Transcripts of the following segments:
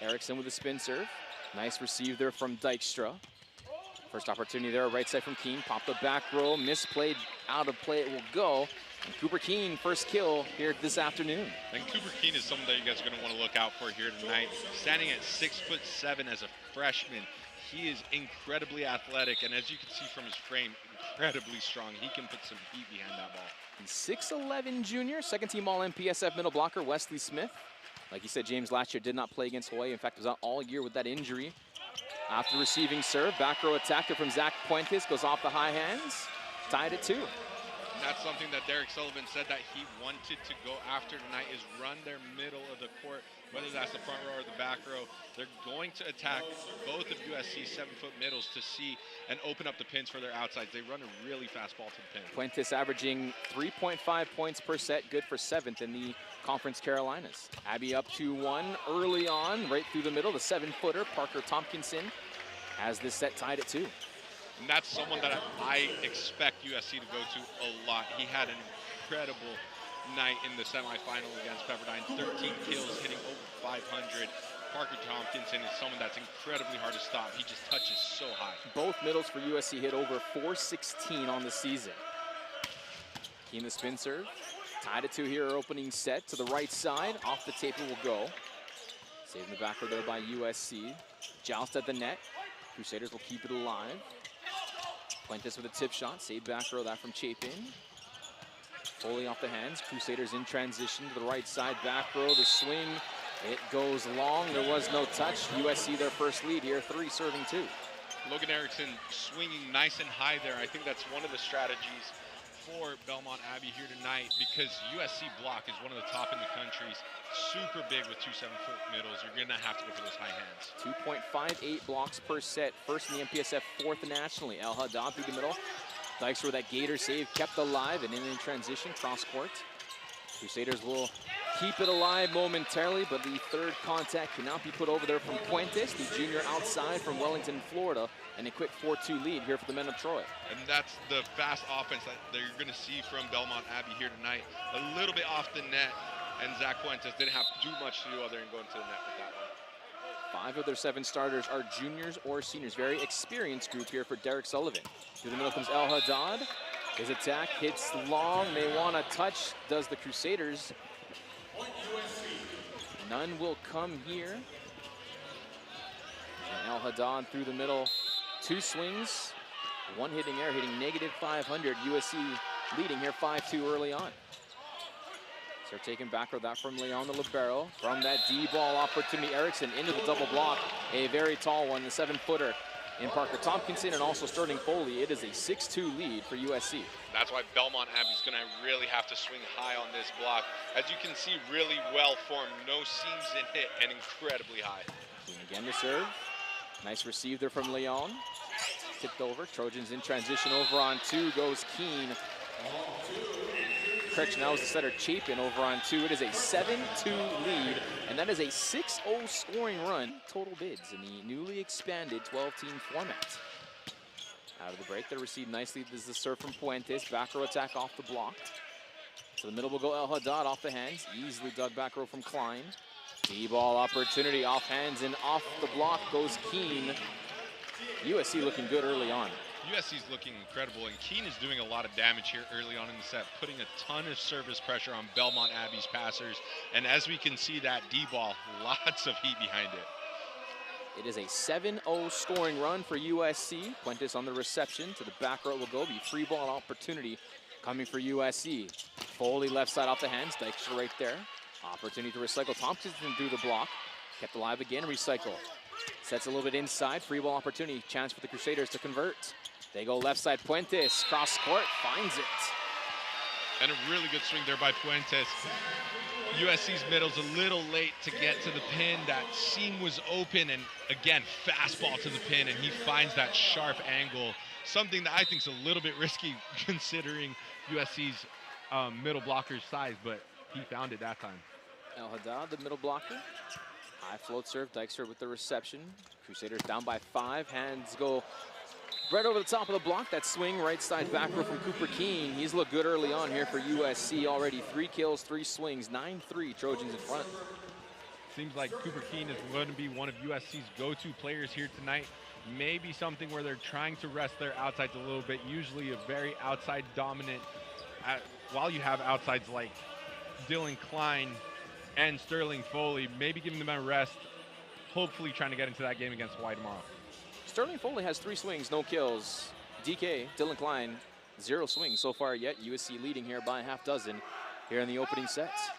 Erickson with a spin serve. Nice receive there from Dykstra. First opportunity there, right side from Keene. Pop the back row, misplayed, out of play it will go. And Cooper Keene, first kill here this afternoon. And Cooper Keene is someone that you guys are going to want to look out for here tonight. Standing at 6'7" as a freshman, he is incredibly athletic, and as you can see from his frame, incredibly strong. He can put some heat behind that ball. He's 6'11" junior, second team All-MPSF middle blocker, Wesley Smith. Like you said, James last year did not play against Hawaii. In fact, was out all year with that injury. After receiving serve, back row attacker from Zach Puentes goes off the high hands, tied at 2. And that's something that Derek Sullivan said that he wanted to go after tonight, is run their middle of the court, whether that's the front row or the back row. They're going to attack both of USC's 7-foot middles to see and open up the pins for their outsides. They run a really fast ball to the pin. Puentes averaging 3.5 points per set, good for 7th in the Conference Carolinas. Abbey up 2-1 early on, right through the middle. The 7-footer, Parker Tompkinson, has this set tied at 2. And that's someone that I expect USC to go to a lot. He had an incredible night in the semifinal against Pepperdine. 13 kills, hitting over 500. Parker Tompkinson is someone that's incredibly hard to stop. He just touches so high. Both middles for USC hit over 416 on the season. Keene the spin serve. Tied at 2 here, opening set to the right side. Off the table will go. Saving the back row there by USC. Joust at the net. Crusaders will keep it alive. Puentes with a tip shot, save back row, that from Chapin. Foley off the hands, Crusaders in transition to the right side, back row, the swing, it goes long, there was no touch. USC their first lead here, 3 serving 2. Logan Erickson swinging nice and high there. I think that's one of the strategies for Belmont Abbey here tonight, because USC block is one of the top in the country. Super big with 2 7-foot middles. You're going to have to go for those high hands. 2.58 blocks per set. First in the MPSF, 4th nationally. El Haddad through the middle. Dykstra with that gator save, kept alive, and in transition, cross court. Crusaders will keep it alive momentarily, but the third contact cannot be put over there from Puentes, the junior outside from Wellington, Florida, and a quick 4-2 lead here for the men of Troy. And that's the fast offense that you're going to see from Belmont Abbey here tonight. A little bit off the net, and Zach Puentes didn't have to do much to do other than going to the net with that one. 5 of their 7 starters are juniors or seniors. Very experienced group here for Derek Sullivan. Through the middle comes El Haddad. His attack hits long, may want to touch, does the Crusaders. None will come here. And El Haddad through the middle, 2 swings, 1 hitting air, hitting -500. USC leading here 5-2 early on. So they're taking back row, that from Leon the libero. From that D-ball opportunity, Erickson into the double block. A very tall one, the 7-footer in Parker Tompkinson and also Sterling Foley. It is a 6-2 lead for USC. That's why Belmont Abbey's going to really have to swing high on this block. As you can see, really well formed, no seams in it, and incredibly high. Keene again to serve. Nice receive there from Leon. Tipped over. Trojans in transition over on 2 goes Keene. Correction, that was the setter Chapin over on 2. It is a 7-2 lead, and that is a 6-0 scoring run. Total bids in the newly expanded 12-team format. Out of the break, they're received nicely. This is the serve from Puentes. Back row attack off the block. To the middle will go El Haddad off the hands. Easily dug back row from Klein. D-ball opportunity off hands and off the block goes Keene. USC looking good early on. USC's looking incredible, and Keene is doing a lot of damage here early on in the set, putting a ton of service pressure on Belmont Abbey's passers. And as we can see, that D-ball, lots of heat behind it. It is a 7-0 scoring run for USC. Puentes on the reception. To the back row will go. Be free ball opportunity coming for USC. Foley left side off the hands. Dykstra right there. Opportunity to recycle. Thompson through the block. Kept alive again. Recycle. Sets a little bit inside. Free ball opportunity. Chance for the Crusaders to convert. They go left side. Puentes cross court. Finds it. And a really good swing there by Puentes. USC's middle's a little late to get to the pin. That seam was open, and again, fastball to the pin, and he finds that sharp angle. Something that I think is a little bit risky considering USC's middle blocker's size, but he found it that time. El Haddad, the middle blocker. High float serve. Dykstra with the reception. Crusaders down by 5. Hands go right over the top of the block. That swing right side back row from Cooper Keene. He's looked good early on here for USC. Already 3 kills, 3 swings, 9-3 Trojans in front. Seems like Cooper Keene is going to be one of USC's go-to players here tonight. Maybe something where they're trying to rest their outsides a little bit, usually a very outside dominant, while you have outsides like Dylan Klein and Sterling Foley, maybe giving them a rest, hopefully trying to get into that game against Hawaii tomorrow. Sterling Foley has 3 swings, no kills. DK, Dylan Klein, 0 swings so far yet. USC leading here by a half dozen here in the opening sets.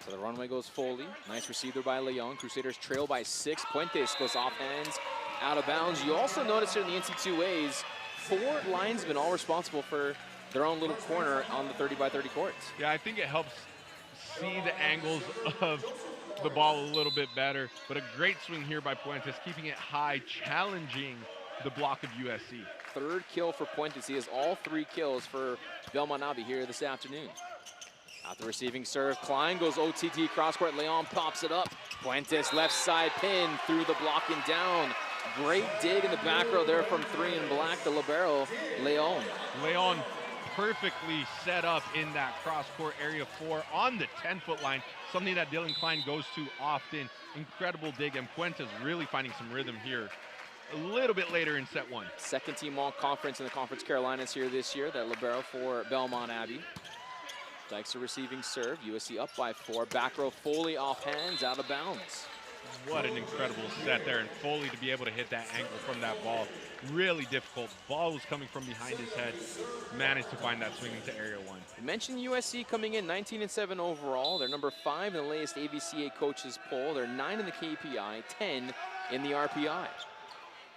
So the runway goes Foley. Nice receiver by Leon. Crusaders trail by 6. Puentes goes off hands, out of bounds. You also notice here in the NCAAs, 4 linesmen all responsible for their own little corner on the 30-by-30 courts. Yeah, I think it helps see the angles of the ball a little bit better, but a great swing here by Puentes, keeping it high, challenging the block of USC. 3rd kill for Puentes. He has all 3 kills for Belmont Abbey here this afternoon. Out the receiving serve, Klein goes OTT cross court. Leon pops it up. Puentes left side pin through the block and down. Great dig in the back row there from 3 in black, the libero, Leon. Leon perfectly set up in that cross court area 4 on the 10-foot line, something that Dylan Klein goes to often. Incredible dig, and Puentes really finding some rhythm here a little bit later in set 1. 2nd team all conference in the Conference Carolinas here this year, that libero for Belmont Abbey. Dykes are receiving serve. USC up by 4. Back row Foley off hands, out of bounds. What an incredible set there, and Foley to be able to hit that angle from that ball. Really difficult. Ball was coming from behind his head. Managed to find that swing into area 1. You mentioned USC coming in 19-7 overall. They're number 5 in the latest ABCA coaches poll. They're 9 in the KPI, 10 in the RPI.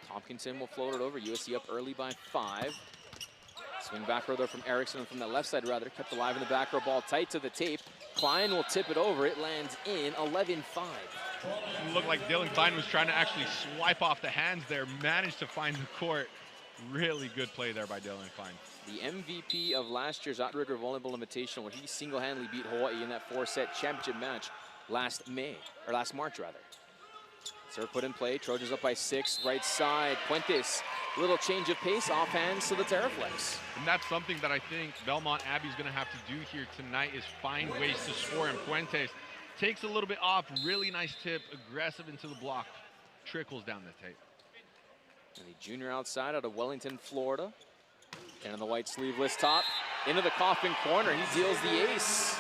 Tompkinson will float it over. USC up early by 5. Swing back row there from Erickson, from the left side rather. Kept alive in the back row, ball tight to the tape. Klein will tip it over. It lands in 11-5. It looked like Dylan Klein was trying to actually swipe off the hands there. Managed to find the court. Really good play there by Dylan Klein. The MVP of last year's Outrigger Volleyball Invitational, where he single-handedly beat Hawaii in that 4-set championship match last March rather. Serve put in play. Trojans up by 6. Right side. Puentes. Little change of pace. Off hands to the Terraflex. And that's something that I think Belmont Abbey's going to have to do here tonight, is find ways to score. And Puentes takes a little bit off. Really nice tip. Aggressive into the block. Trickles down the tape. And the junior outside out of Wellington, Florida. And on the white sleeveless top. Into the coffin corner. He deals the ace.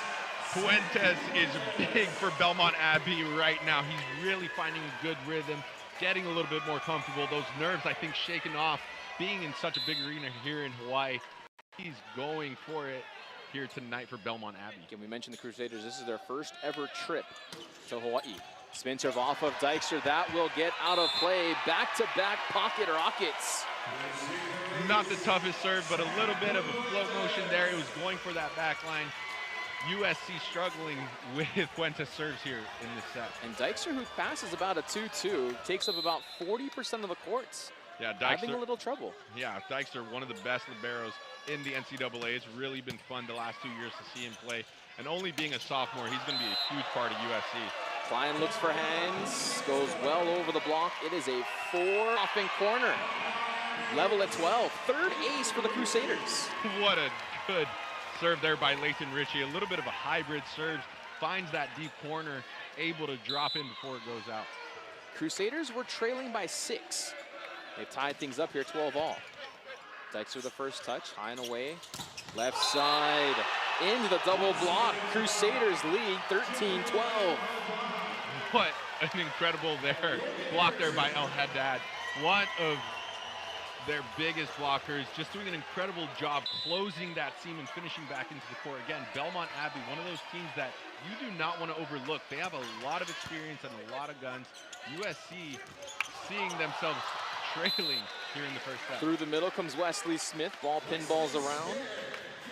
Puentes is big for Belmont Abbey right now. He's really finding a good rhythm, getting a little bit more comfortable. Those nerves, I think, shaken off. Being in such a big arena here in Hawaii, he's going for it here tonight for Belmont Abbey. Can we mention the Crusaders? This is their first ever trip to Hawaii. Spin serve off of Dykstra. That will get out of play. Back-to-back pocket rockets. Not the toughest serve, but a little bit of a float motion there. It was going for that back line. USC struggling with Puentes serves here in this set. And Dykstra, who passes about a 2-2, takes up about 40% of the courts. Yeah, Dykstra having a little trouble. Yeah, Dykstra, one of the best liberos in the NCAA. It's really been fun the last 2 years to see him play. And only being a sophomore, he's going to be a huge part of USC. Klein looks for hands, goes well over the block. It is a 4-offing corner. Level at 12. 3rd ace for the Crusaders. What a good serve there by Leighton Ritchie. A little bit of a hybrid serve. Finds that deep corner, able to drop in before it goes out. Crusaders were trailing by 6. They've tied things up here, 12 all. Dykes with the first touch, high and away. Left side, into the double block. Crusaders lead 13-12. What an incredible block there by El Haddad. One of their biggest blockers, just doing an incredible job closing that seam and finishing back into the court. Again, Belmont Abbey, one of those teams that you do not want to overlook. They have a lot of experience and a lot of guns. USC seeing themselves trailing here in the first set. Through the middle comes Wesley Smith. Ball pinballs around.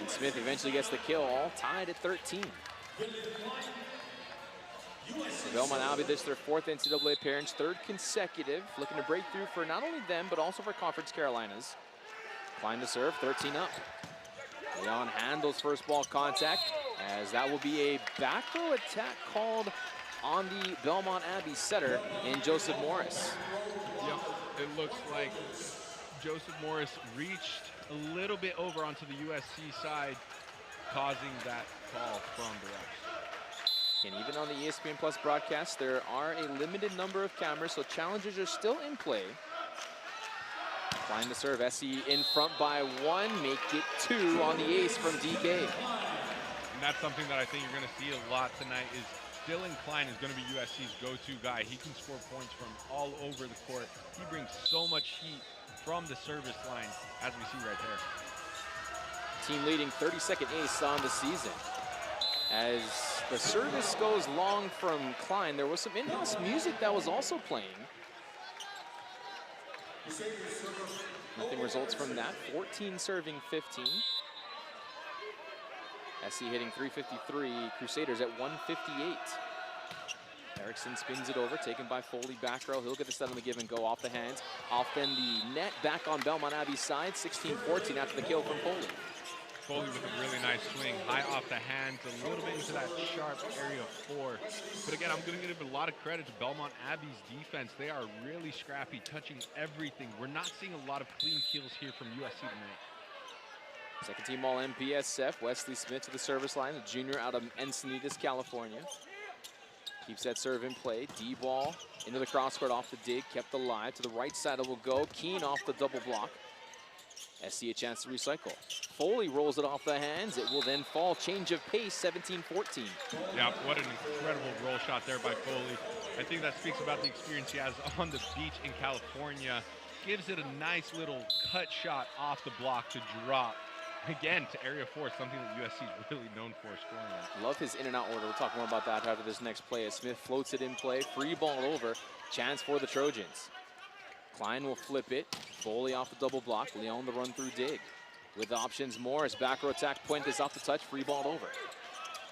And Smith eventually gets the kill, all tied at 13. Belmont Abbey, this is their 4th NCAA appearance, 3rd consecutive, looking to break through for not only them, but also for Conference Carolinas. Klein to serve, 13 up. Leon handles first ball contact, as that will be a back row attack called on the Belmont Abbey setter in Joseph Morris. Yep, it looks like Joseph Morris reached a little bit over onto the USC side, causing that call from the refs. And even on the ESPN Plus broadcast, there are a limited number of cameras, so challengers are still in play. Klein to serve, SC in front by 1, make it 2 on the ace from DK. And that's something that I think you're going to see a lot tonight is Dylan Klein is going to be USC's go-to guy. He can score points from all over the court. He brings so much heat from the service line, as we see right there. Team leading 32nd ace on the season. As the service goes long from Klein, there was some in-house music that was also playing. Nothing results from that. 14 serving 15. SC hitting 353, Crusaders at 158. Erickson spins it over, taken by Foley, back row. He'll get the set on the give and go off the hands. Off then the net, back on Belmont Abbey's side, 16-14 after the kill from Foley. Foley with a really nice swing, high off the hands, a little bit into that sharp area 4. But again, I'm going to give a lot of credit to Belmont Abbey's defense. They are really scrappy, touching everything. We're not seeing a lot of clean kills here from USC tonight. Second team all MPSF, Wesley Smith to the service line, the junior out of Encinitas, California. Keeps that serve in play. D-ball into the crosscourt off the dig, kept alive. To the right side it will go. Keene off the double block. SC a chance to recycle. Foley rolls it off the hands. It will then fall. Change of pace, 17-14. Yeah, what an incredible roll shot there by Foley. I think that speaks about the experience he has on the beach in California. Gives it a nice little cut shot off the block to drop. Again, to area 4, something that USC is really known for scoring at. Love his in and out order. We'll talk more about that after this next play as Smith floats it in play. Free ball over. Chance for the Trojans. Klein will flip it. Foley off the double block. Leon the run through dig. With options, Morris. Back row attack. Puentes off the touch. Free ball over.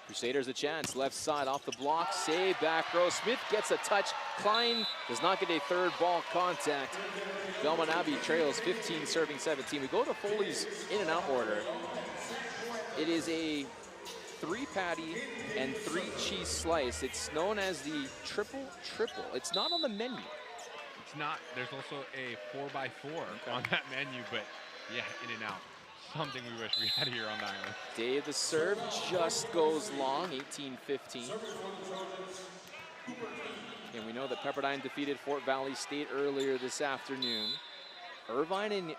Crusaders a chance. Left side off the block. Save. Back row. Smith gets a touch. Klein does not get a third ball contact. Belmont Abbey trails 15 serving 17. We go to Foley's in and out order. It is a 3 patty and 3 cheese slice. It's known as the triple. It's not on the menu. It's not. There's also a 4x4 on that menu, but yeah, in and out. Something we wish we had here on the island. Day of the serve just goes long, 18-15. And we know that Pepperdine defeated Fort Valley State earlier this afternoon. Irvine and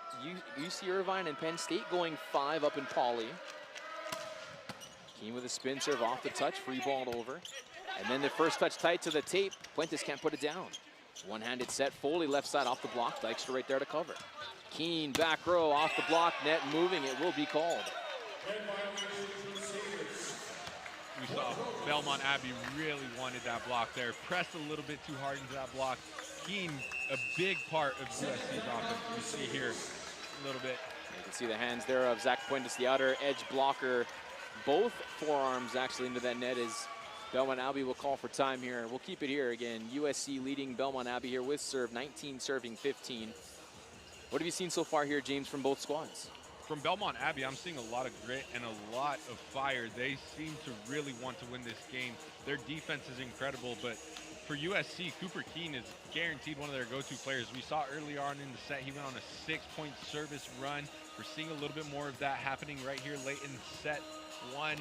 UC Irvine and Penn State going 5 up in Pauley. Keene with a spin serve off the touch, free ball over. And then the first touch tight to the tape. Puentes can't put it down. One-handed set, Foley left side off the block. Dykstra right there to cover. Keene back row off the block, net moving, it will be called. We saw Belmont Abbey really wanted that block there. Pressed a little bit too hard into that block. Keene, a big part of USC's offense. We see here a little bit. You can see the hands there of Zach Puentes, the outer edge blocker. Both forearms actually into that net as Belmont Abbey will call for time here. We'll keep it here again. USC leading Belmont Abbey here with serve, 19 serving 15. What have you seen so far here, James, from both squads? From Belmont Abbey, I'm seeing a lot of grit and a lot of fire. They seem to really want to win this game. Their defense is incredible, but for USC, Cooper Keene is guaranteed one of their go-to players. We saw earlier on in the set, he went on a 6-point service run. We're seeing a little bit more of that happening right here late in set 1,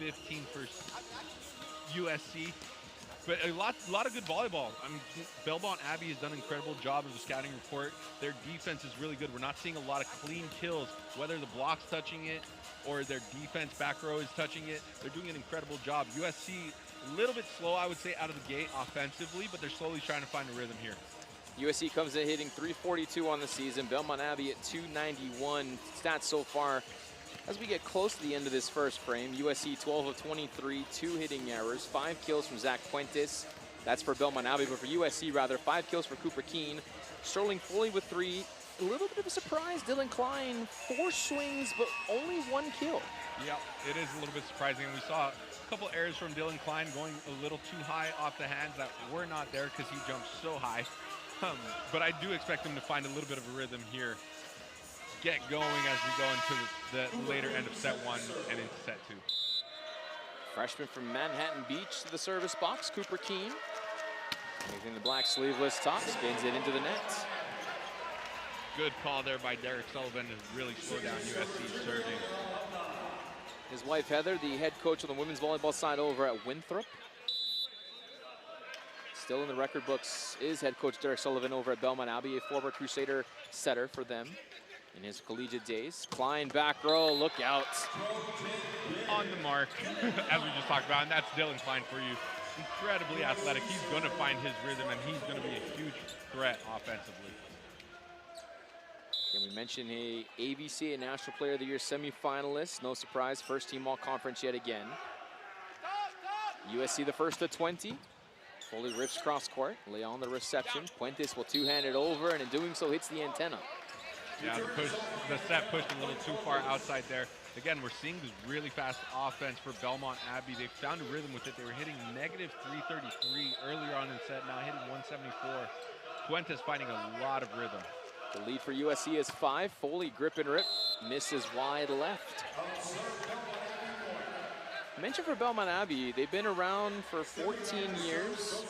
19-15 for USC. But a lot of good volleyball. I mean, Belmont Abbey has done an incredible job of the scouting report. Their defense is really good. We're not seeing a lot of clean kills, whether the block's touching it or their defense back row is touching it. They're doing an incredible job. USC, a little bit slow, I would say, out of the gate offensively, but they're slowly trying to find a rhythm here. USC comes in hitting 342 on the season. Belmont Abbey at 291. Stats so far as we get close to the end of this first frame. USC 12 of 23, 2 hitting errors, 5 kills from Zach Puentes. That's for Belmont Abbey, but for USC rather, 5 kills for Cooper Keene. Sterling Foley with 3. A little bit of a surprise, Dylan Klein, 4 swings, but only 1 kill. Yeah, it is a little bit surprising. We saw a couple errors from Dylan Klein going a little too high off the hands that were not there because he jumped so high. But I do expect him to find a little bit of a rhythm here. Get going as we go into the later end of set 1 and into set 2. Freshman from Manhattan Beach to the service box, Cooper Keene. Making the black sleeveless top, spins it into the net. Good call there by Derek Sullivan to really slow down USC serving. His wife Heather, the head coach on the women's volleyball side over at Winthrop. Still in the record books is head coach Derek Sullivan over at Belmont Abbey, a former Crusader setter for them in his collegiate days. Klein back row, look out. On the mark, as we just talked about, and that's Dylan Klein for you. Incredibly athletic. He's going to find his rhythm, and he's going to be a huge threat offensively. And we mentioned a AVCA National Player of the Year semifinalist. No surprise, first team all conference yet again. USC the first to 20. Foley rips cross court, lay on the reception. Puentes will two-hand it over, and in doing so hits the antenna. Yeah, the set pushed a little too far outside there. Again, we're seeing this really fast offense for Belmont Abbey. They found a rhythm with it. They were hitting -333 earlier on in the set, now hitting 174. Puentes finding a lot of rhythm. The lead for USC is 5. Foley grip and rip, misses wide left. Mention for Belmont Abbey, they've been around for 14 years.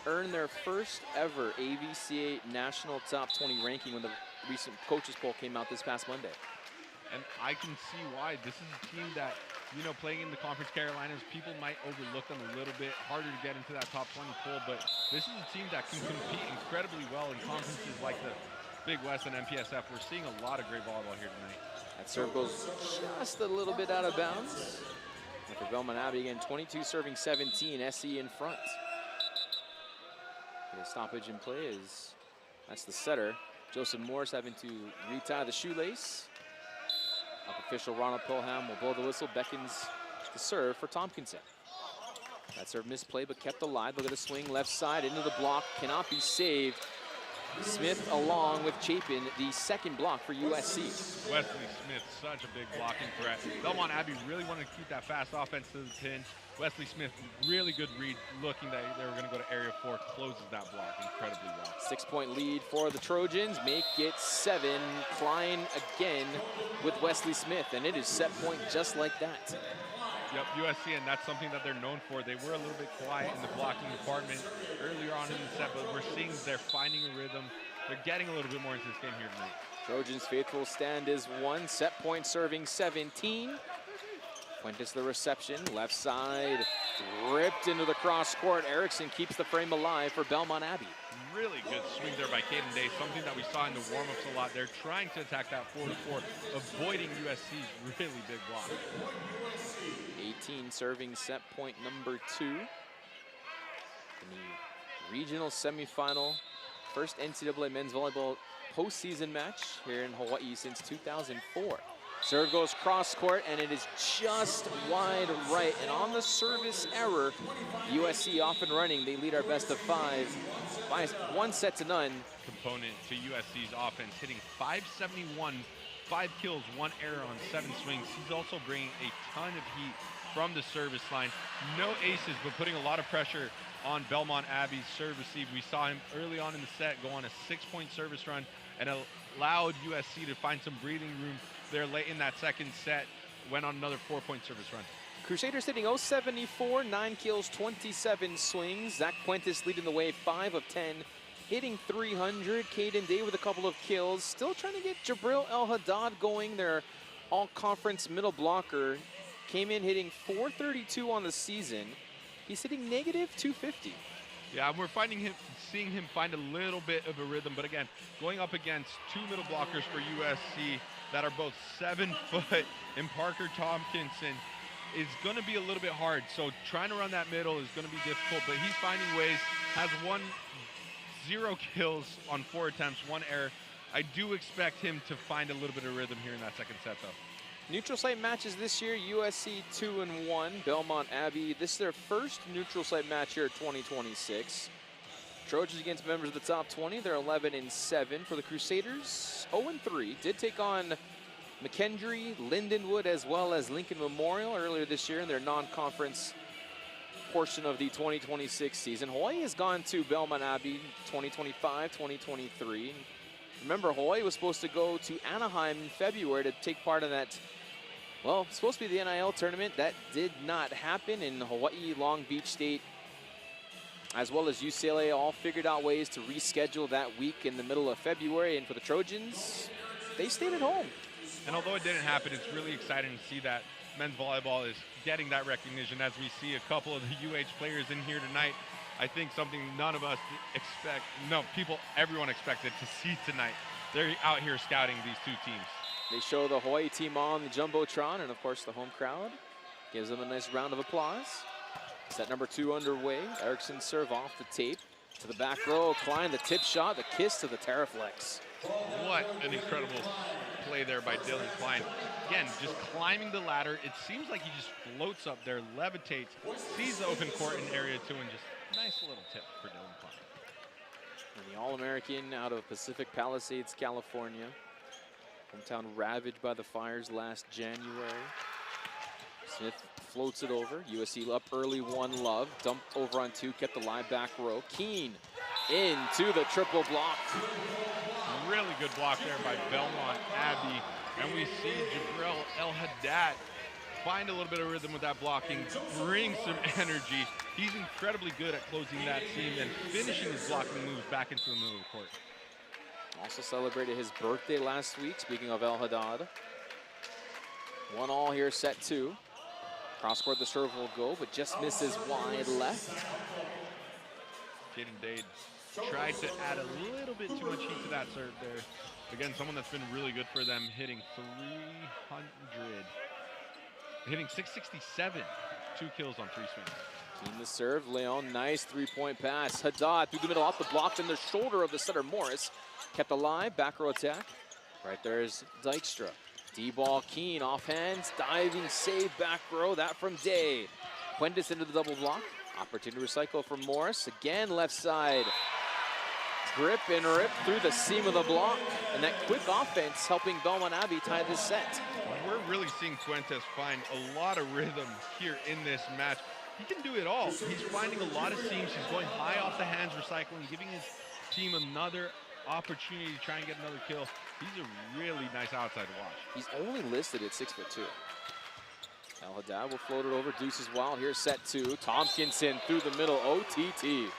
Earned their first ever AVCA National Top 20 ranking when the recent coaches poll came out this past Monday. And I can see why. This is a team that, you know, playing in the Conference Carolinas, people might overlook them a little bit. Harder to get into that top 20 poll, but this is a team that can compete incredibly well in conferences like the Big West and MPSF. We're seeing a lot of great volleyball here tonight. That serve goes just a little bit out of bounds. And for Belmont Abbey, again, 22 serving 17, SE in front. The stoppage in play is, that's the setter. Joseph Morris having to retie the shoelace. Up official Ronald Pilham will blow the whistle, beckons the serve for Tompkinson. That serve misplayed but kept alive. Look at the swing, left side into the block, cannot be saved. Smith along with Chapin, the second block for USC. Wesley Smith, such a big blocking threat. Belmont Abbey really wanted to keep that fast offense to the pin. Wesley Smith, really good read, looking that they were going to go to area 4, closes that block incredibly well. 6-point lead for the Trojans, make it 7. Klein again with Wesley Smith, and it is set point just like that. Yep, USC, and that's something that they're known for. They were a little bit quiet in the blocking department earlier on in the set, but we're seeing they're finding a rhythm. They're getting a little bit more into this game here tonight. Trojans faithful stand is 1, set point serving 17. Puentes the reception, left side, ripped into the cross court. Erickson keeps the frame alive for Belmont Abbey. Really good swing there by Caden Day, something that we saw in the warm-ups a lot. They're trying to attack that 4-4, avoiding USC's really big block. 18 serving set point number 2. In the regional semifinal, first NCAA men's volleyball postseason match here in Hawaii since 2004. Serve goes cross court, and it is just wide right. And on the service error, USC off and running. They lead our best of 5 by 1-0. Component to USC's offense, hitting 571, 5 kills, 1 error on 7 swings. He's also bringing a ton of heat from the service line. No aces, but putting a lot of pressure on Belmont Abbey's serve receive. We saw him early on in the set go on a 6-point service run and allowed USC to find some breathing room there late in that second set. Went on another 4-point service run. Crusaders hitting 074, 9 kills, 27 swings. Zach Puentes leading the way, 5 of 10, hitting 300. Caden Day with a couple of kills. Still trying to get Jabril El Haddad going, their all-conference middle blocker. Came in hitting 432 on the season. He's hitting -250. Yeah, we're seeing him find a little bit of a rhythm, but again, going up against 2 middle blockers for USC that are both 7 foot, and Parker Tompkinson is going to be a little bit hard. So trying to run that middle is going to be difficult, but he's finding ways. Has 0 kills on 4 attempts, 1 error. I do expect him to find a little bit of rhythm here in that second set, though. Neutral site matches this year, USC 2-1, Belmont Abbey. This is their first neutral site match here at 2026. Trojans against members of the top 20, they're 11-7. For the Crusaders, 0-3. Did take on McKendree, Lindenwood, as well as Lincoln Memorial earlier this year in their non-conference portion of the 2026 season. Hawaii has gone to Belmont Abbey 2025, 2023. Remember, Hawaii was supposed to go to Anaheim in February to take part in that, well, supposed to be the NIL tournament. That did not happen. In Hawaii, Long Beach State, as well as UCLA, all figured out ways to reschedule that week in the middle of February. And for the Trojans, they stayed at home. And although it didn't happen, it's really exciting to see that men's volleyball is getting that recognition, as we see a couple of the UH players in here tonight I think something none of us expect, no, everyone expected to see tonight. They're out here scouting these two teams. They show the Hawaii team on the Jumbotron, and of course the home crowd gives them a nice round of applause. Set number 2 underway. Erickson serve off the tape to the back row. Klein, the tip shot, the kiss to the Terraflex. What an incredible play there by Dylan Klein. Again, just climbing the ladder. It seems like he just floats up there, levitates, sees the open court in area 2, and just nice little tip for Dylan Klein. And the All-American out of Pacific Palisades, California. Hometown ravaged by the fires last January. Smith floats it over. USC up early, 1-love. Dumped over on 2, kept the line back row. Keene into the triple block. Really good block there by Belmont Abbey. And we see Jabril El-Haddad find a little bit of rhythm with that blocking, bring some energy. He's incredibly good at closing that seam and finishing his blocking moves back into the middle of the court. Also celebrated his birthday last week, speaking of El-Haddad. 1-all here, set 2. Cross court, the serve will go, but just misses wide left. Jaden Dade tried to add a little bit too much heat to that serve there. Again, someone that's been really good for them, hitting 300. Hitting 667, 2 kills on 3 swings. Keene the serve, Leon, nice 3-point pass. Haddad through the middle, off the block, and the shoulder of the setter, Morris. Kept alive, back row attack. Right there's Dykstra. D-ball, Keene, off hands, diving save, back row, that from Day. Puentes into the double block. Opportunity to recycle from Morris. Again, left side. Grip and rip through the seam of the block. And that quick offense helping Belmont Abbey tie this set. We're really seeing Puentes find a lot of rhythm here in this match. He can do it all. He's finding a lot of seams. He's going high off the hands, recycling, giving his team another opportunity to try and get another kill. He's a really nice outside watch. He's only listed at 6'2". El-Haddad will float it over. Deuces wild. Here's set 2. Tompkinson through the middle. OTT.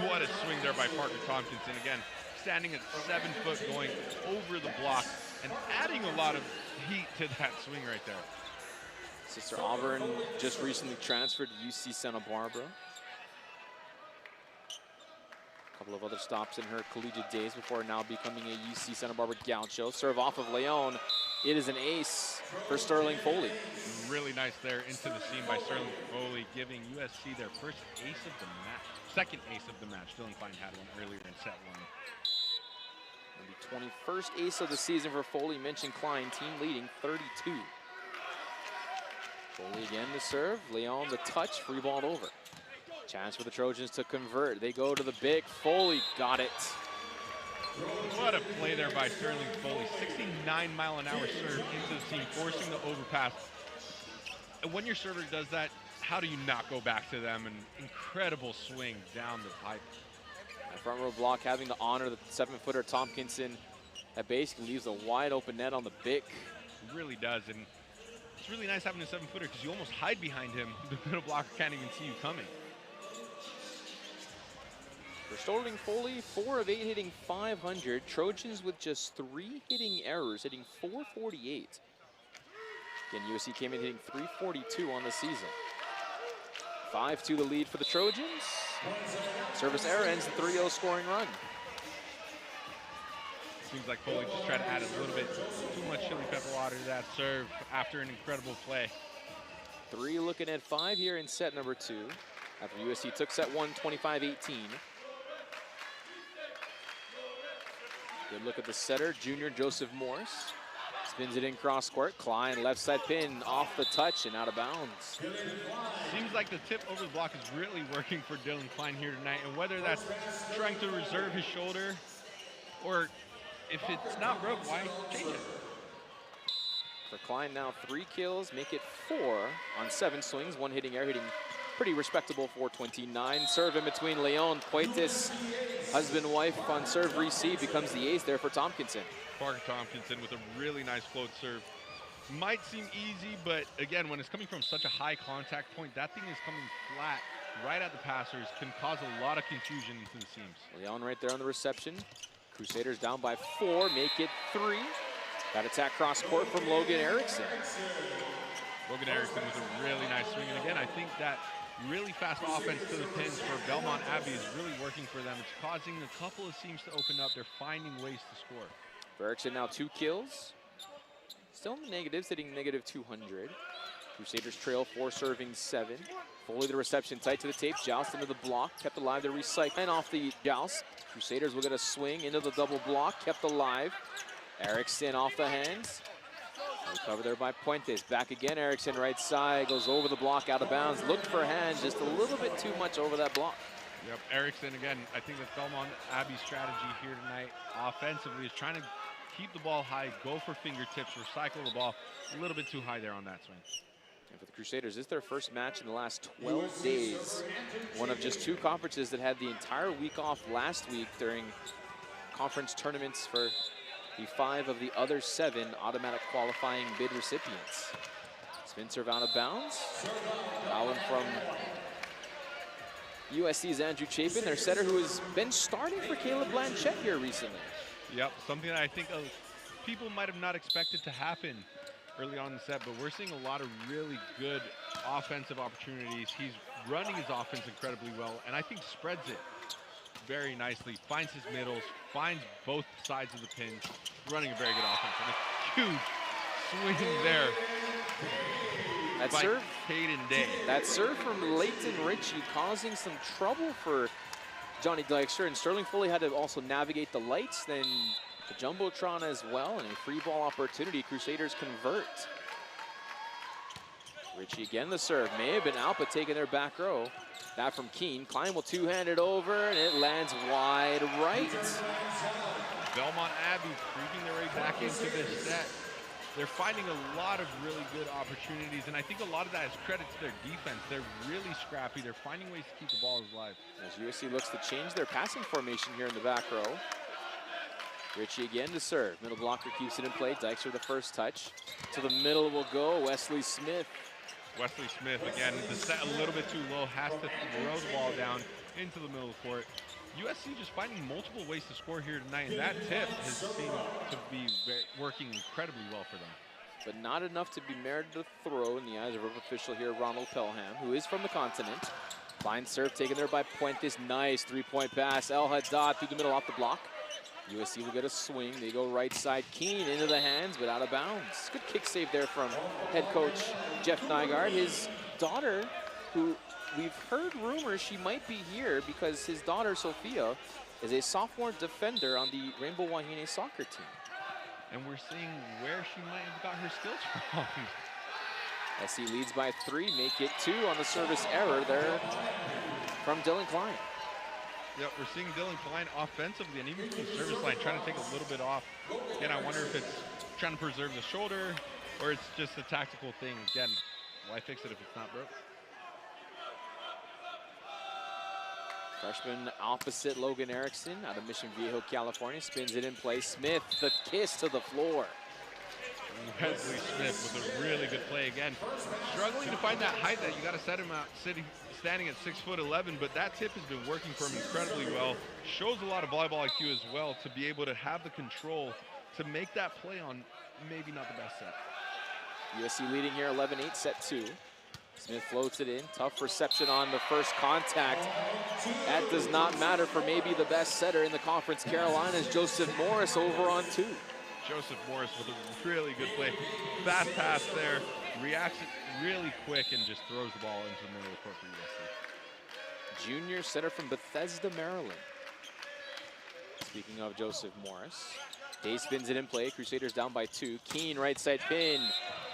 What a swing there by Parker Tompkinson. Again, standing at 7 foot, going over the block and adding a lot of heat to that swing right there. Sister Auburn just recently transferred to UC Santa Barbara. A couple of other stops in her collegiate days before now becoming a UC Santa Barbara Gaucho. Serve off of Leon. It is an ace for Sterling Foley. Really nice there into the seam by Sterling Foley, giving USC their first ace of the match. Second ace of the match. Dylan Klein had one earlier in set 1. The 21st ace of the season for Foley. Mentioned Klein, team leading 32. Foley again to serve. Leon the touch, free ball over. Chance for the Trojans to convert. They go to the big. Foley got it. What a play there by Sterling Foley. 69-mile-an-hour serve into the seam, forcing the overpass. And when your server does that, how do you not go back to them? An incredible swing down the pipe. That front row block having to honor the 7-footer Tompkinson. That basically leaves a wide open net on the bick. It really does. And it's really nice having a 7-footer because you almost hide behind him. The middle blocker can't even see you coming. For Sterling Foley, 4 of 8 hitting 500. Trojans with just 3 hitting errors, hitting 448. Again, USC came in hitting 342 on the season. 5-2 the lead for the Trojans. Service error ends the 3-0 scoring run. Seems like Foley just tried to add a little bit too much chili pepper water to that serve after an incredible play. 3 looking at 5 here in set number 2. After USC took set 1, 25-18. Good look at the setter, junior Joseph Morris. Spins it in cross court. Klein left side pin off the touch and out of bounds. Seems like the tip over the block is really working for Dylan Klein here tonight. And whether that's trying to reserve his shoulder or if it's not broke, why change it? For Klein now 3 kills, make it 4 on 7 swings. 1 hitting error, hitting pretty respectable 429. Serve in between Leon, Puentes, husband, wife on serve receive becomes the ace there for Tompkinson. Parker Tompkinson with a really nice float serve. Might seem easy, but again, when it's coming from such a high contact point, that thing is coming flat right at the passers, can cause a lot of confusion into the seams. Leon right there on the reception. Crusaders down by 4, make it 3. That attack cross court from Logan Erickson. Logan Erickson with a really nice swing, and again, I think that Really fast offense to the pins for Belmont Abbey is really working for them. It's causing a couple of seams to open up. They're finding ways to score. Erickson now 2 kills. Still in the negatives, hitting negative 200. Crusaders trail 4 serving 7. Foley the reception tight to the tape. Joust into the block. Kept alive. They're recycling off the joust. Crusaders will get a swing into the double block. Kept alive. Erickson off the hands. Recovered there by Puentes. Back again. Erickson right side. Goes over the block out of bounds. Looked for hands. Just a little bit too much over that block. Yep, Erickson again. I think that's Belmont Abbey's strategy here tonight. Offensively is trying to keep the ball high, go for fingertips, recycle the ball. A little bit too high there on that swing. And for the Crusaders, this is their first match in the last 12 days. One of just 2 conferences that had the entire week off last week during conference tournaments for the 5 of the other 7 automatic qualifying bid recipients. Spin serve out of bounds. Fouling from USC's Andrew Chapin, their setter, who has been starting for Caleb Blanchette here recently. Yep, something that I think people might have not expected to happen early on in the set, but we're seeing a lot of really good offensive opportunities. He's running his offense incredibly well, and I think spreads it very nicely, finds his middles, finds both sides of the pins, running a very good offense. And a huge swing there. That serve, Caden Day. That serve from Leighton Ritchie causing some trouble for Johnny Dykstra, and Sterling Foley had to also navigate the lights, then the Jumbotron as well, and a free ball opportunity. Crusaders convert. Ritchie again the serve. May have been out, but taking their back row. That from Keene. Klein will two-hand it over, and it lands wide right. Belmont Abbey creeping their way back into this set. They're finding a lot of really good opportunities, and I think a lot of that is credit to their defense. They're really scrappy. They're finding ways to keep the ball alive. As USC looks to change their passing formation here in the back row. Ritchie again to serve. Middle blocker keeps it in play. Dykstra the first touch. To the middle will go Wesley Smith. Wesley Smith, again, the set a little bit too low, has to throw the ball down into the middle of the court. USC just finding multiple ways to score here tonight, and that tip has seemed to be working incredibly well for them. But not enough to be merited a throw in the eyes of official here, Ronald Pelham, who is from the continent. Fine serve taken there by Puentes. Nice three-point pass. El Haddad through the middle off the block. USC will get a swing. They go right side. Keene into the hands, but out of bounds. Good kick save there from head coach Jeff Nygaard. His daughter, who we've heard rumors she might be here because his daughter, Sophia, is a sophomore defender on the Rainbow Wahine soccer team. And we're seeing where she might have got her skills from. SC leads by 3, make it 2 on the service error there from Dylan Klein. Yep, we're seeing Dylan Klein offensively and even from the service line trying to take a little bit off. Again, I wonder if it's trying to preserve the shoulder or it's just a tactical thing. Again, why fix it if it's not broke? Freshman opposite Logan Erickson out of Mission Viejo, California, spins it in play. Smith, the kiss to the floor. Wesley Smith with a really good play again. Struggling to find that height that you got to set him out standing at 6'11", but that tip has been working for him incredibly well. Shows a lot of volleyball IQ as well to be able to have the control to make that play on maybe not the best set. USC leading here 11-8, set 2. Smith floats it in. Tough reception on the first contact. That does not matter for maybe the best setter in the conference. Carolina's Joseph Morris over on 2. Joseph Morris with a really good play. Fast pass there. Reacts really quick and just throws the ball into the middle of the court for USC. Junior setter from Bethesda, Maryland. Speaking of Joseph Morris, Day spins it in play. Crusaders down by 2. Keene right side pin.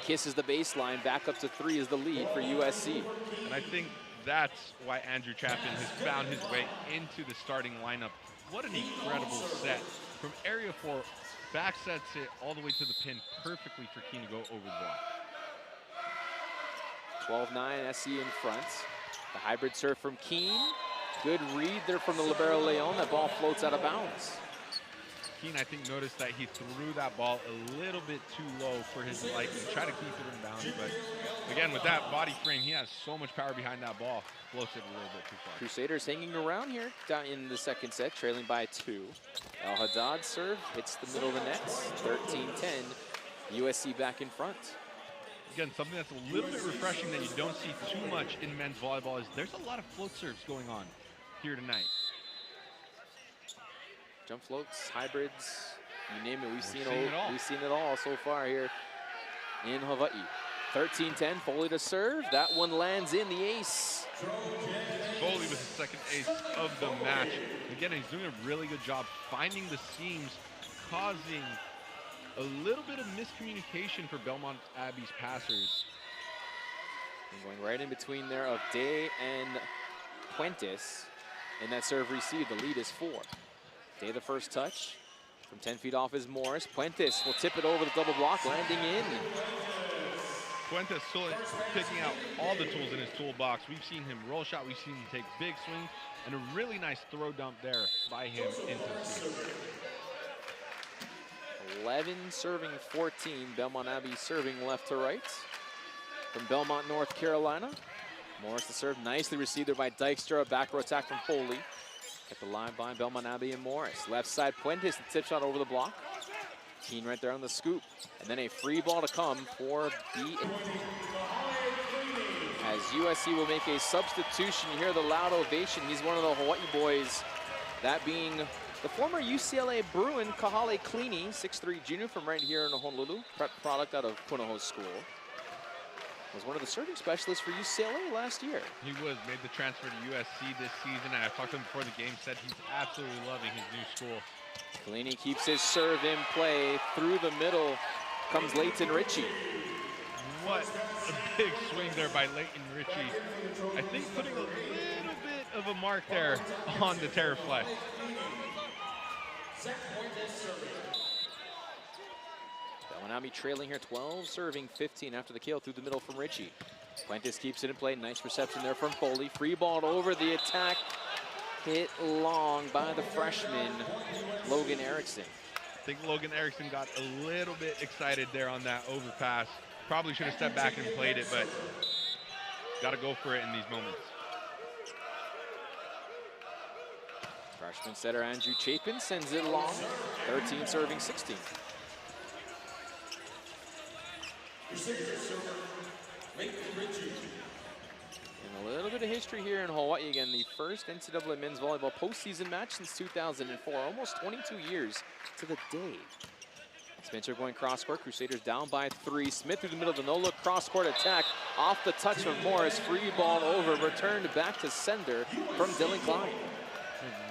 Kisses the baseline. Back up to 3 is the lead for USC. And I think that's why Andrew Chapin has found his way into the starting lineup. What an incredible set. From area 4, back sets it all the way to the pin perfectly for Keene to go over the block. 12-9, SC in front. The hybrid serve from Keene. Good read there from the libero Leon. That ball floats out of bounds. Keene, I think, noticed that he threw that ball a little bit too low for his liking. Try to keep it in bounds, but again, with that body frame, he has so much power behind that ball. Floats it a little bit too far. Crusaders hanging around here down in the second set, trailing by 2. El Haddad serve hits the middle of the net. 13-10. USC back in front. Again, something that's a little bit refreshing that you don't see too much in men's volleyball is there's a lot of float serves going on here tonight. Jump floats, hybrids, you name it. We've seen it all so far here in Hawaii. 13-10, Foley to serve. That one lands in, the ace. Foley with the second ace of the match. Again, he's doing a really good job finding the seams, causing a little bit of miscommunication for Belmont Abbey's passers. And going right in between there of Day and Puentes in that serve receive. The lead is 4. Day the first touch. From 10 feet off is Morris. Puentes will tip it over the double block, landing in. Puentes still picking out all the tools in his toolbox. We've seen him roll shot, we've seen him take big swings, and a really nice throw dump there by him into the seam. 11 serving 14. Belmont Abbey serving left to right. From Belmont, North Carolina. Morris to serve, nicely received there by Dykstra. A back row attack from Foley. Kept alive by Belmont Abbey and Morris. Left side, Puentes, the tip shot over the block. Keen right there on the scoop. And then a free ball to come for B. As USC will make a substitution. You hear the loud ovation. He's one of the Hawaii boys. That being the former UCLA Bruin, Kahale Cleany, 6'3" junior from right here in Honolulu. Prep product out of Punahou School. Was one of the serving specialists for UCLA last year. He made the transfer to USC this season. I talked to him before the game, said he's absolutely loving his new school. Cleany keeps his serve in play. Through the middle comes Leighton Ritchie. What a big swing there by Leighton Ritchie. I think putting a little bit of a mark there on the Terraflex. Belmont Abbey trailing here 12, serving 15 after the kill through the middle from Ritchie. Puentes keeps it in play. Nice reception there from Foley. Free ball over the attack. Hit long by the freshman, Logan Erickson. I think Logan Erickson got a little bit excited there on that overpass. Probably should have stepped back and played it, but got to go for it in these moments. Freshman setter Andrew Chapin sends it long. 13 serving 16. And a little bit of history here in Hawaii again. The first NCAA men's volleyball postseason match since 2004. Almost 22 years to the day. Spencer going cross court. Crusaders down by 3. Smith through the middle of the no-look cross court attack. Off the touch from Morris. Free ball over. Returned back to sender from Dylan Klein.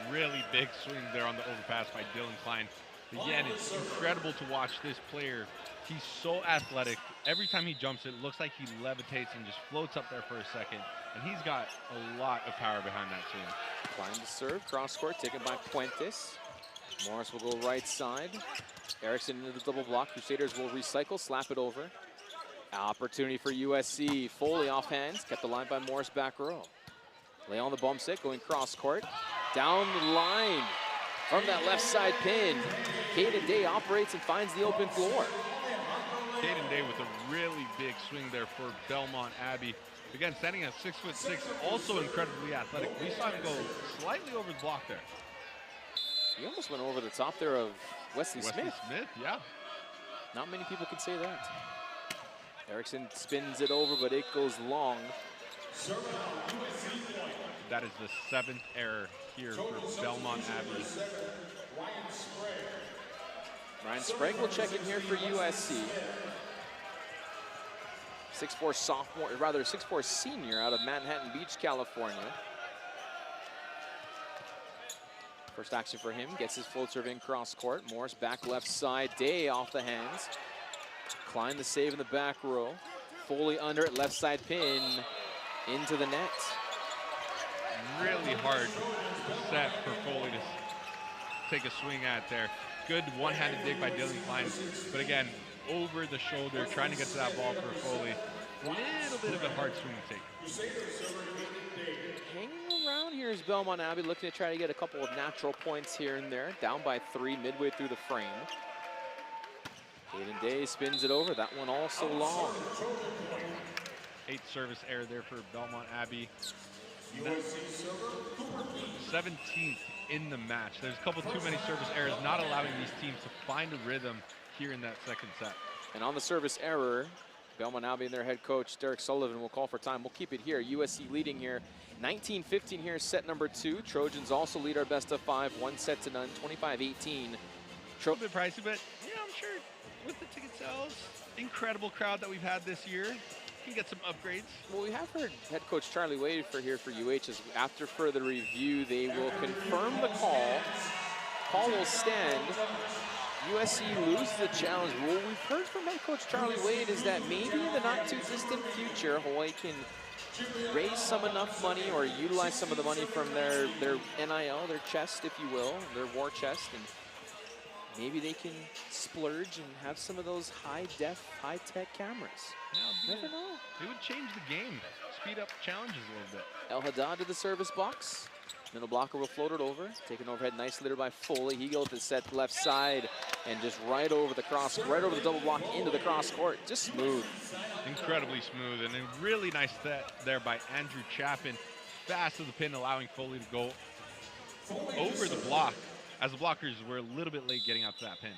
A really big swing there on the overpass by Dylan Klein. Again, it's incredible to watch this player. He's so athletic. Every time he jumps, it looks like he levitates and just floats up there for a second. And he's got a lot of power behind that swing. Klein to serve. Cross court taken by Puentes. Morris will go right side. Erickson into the double block. Crusaders will recycle, slap it over. Opportunity for USC. Foley off hands. Kept alive by Morris back row. Lay on the bump set, going cross court. Down the line from that left side pin. Caden Day operates and finds the open floor. Caden Day with a really big swing there for Belmont Abbey. Again, standing at 6'6", also incredibly athletic. We saw him go slightly over the block there. He almost went over the top there of Wesley Smith. Yeah. Not many people can say that. Erickson spins it over, but it goes long. That is the 7th error here for Belmont Abbey. Ryan Sprague will check in here for USC. 6'4" sophomore, rather 6'4" senior out of Manhattan Beach, California. First action for him, gets his float serve in cross court. Morris back left side, Day off the hands. Klein the save in the back row. Foley under it, left side pin into the net. Really hard set for Foley to take a swing at there. Good one-handed dig by Dylan Klein, but again, over the shoulder, trying to get to that ball for Foley. A little bit of a hard swing to take. Hanging around here is Belmont Abbey, looking to try to get a couple of natural points here and there. Down by 3, midway through the frame. Caden Day spins it over, that one also long. 8th service error there for Belmont Abbey. 17th in the match. There's a couple too many service errors, not allowing these teams to find a rhythm here in that second set. And on the service error, Belmont Abbey and their head coach, Derek Sullivan, will call for time. We'll keep it here. USC leading here. 19-15 here, set number 2. Trojans also lead our best of 5, 1-0, 25-18. A little bit pricey, but yeah, I'm sure with the ticket sales, incredible crowd that we've had this year, can get some upgrades. Well, we have heard head coach Charlie Wade here for UH. After further review, they will confirm the call. Call will stand. USC loses the challenge. What we've heard from head coach Charlie Wade is that maybe in the not too distant future, Hawaii can raise some enough money or utilize some of the money from their NIL, their chest, if you will, their war chest, and maybe they can splurge and have some of those high-def, high-tech cameras. Yeah, never know. It would change the game, speed up challenges a little bit. El Haddad to the service box. Middle blocker will float it over. Taken overhead nicely by Foley. He goes to set left side and just right over the cross, right over the double block into the cross court. Just smooth. Incredibly smooth, and a really nice set there by Andrew Chapin. Fast to the pin, allowing Foley to go over the block, as the blockers were a little bit late getting out to that pin.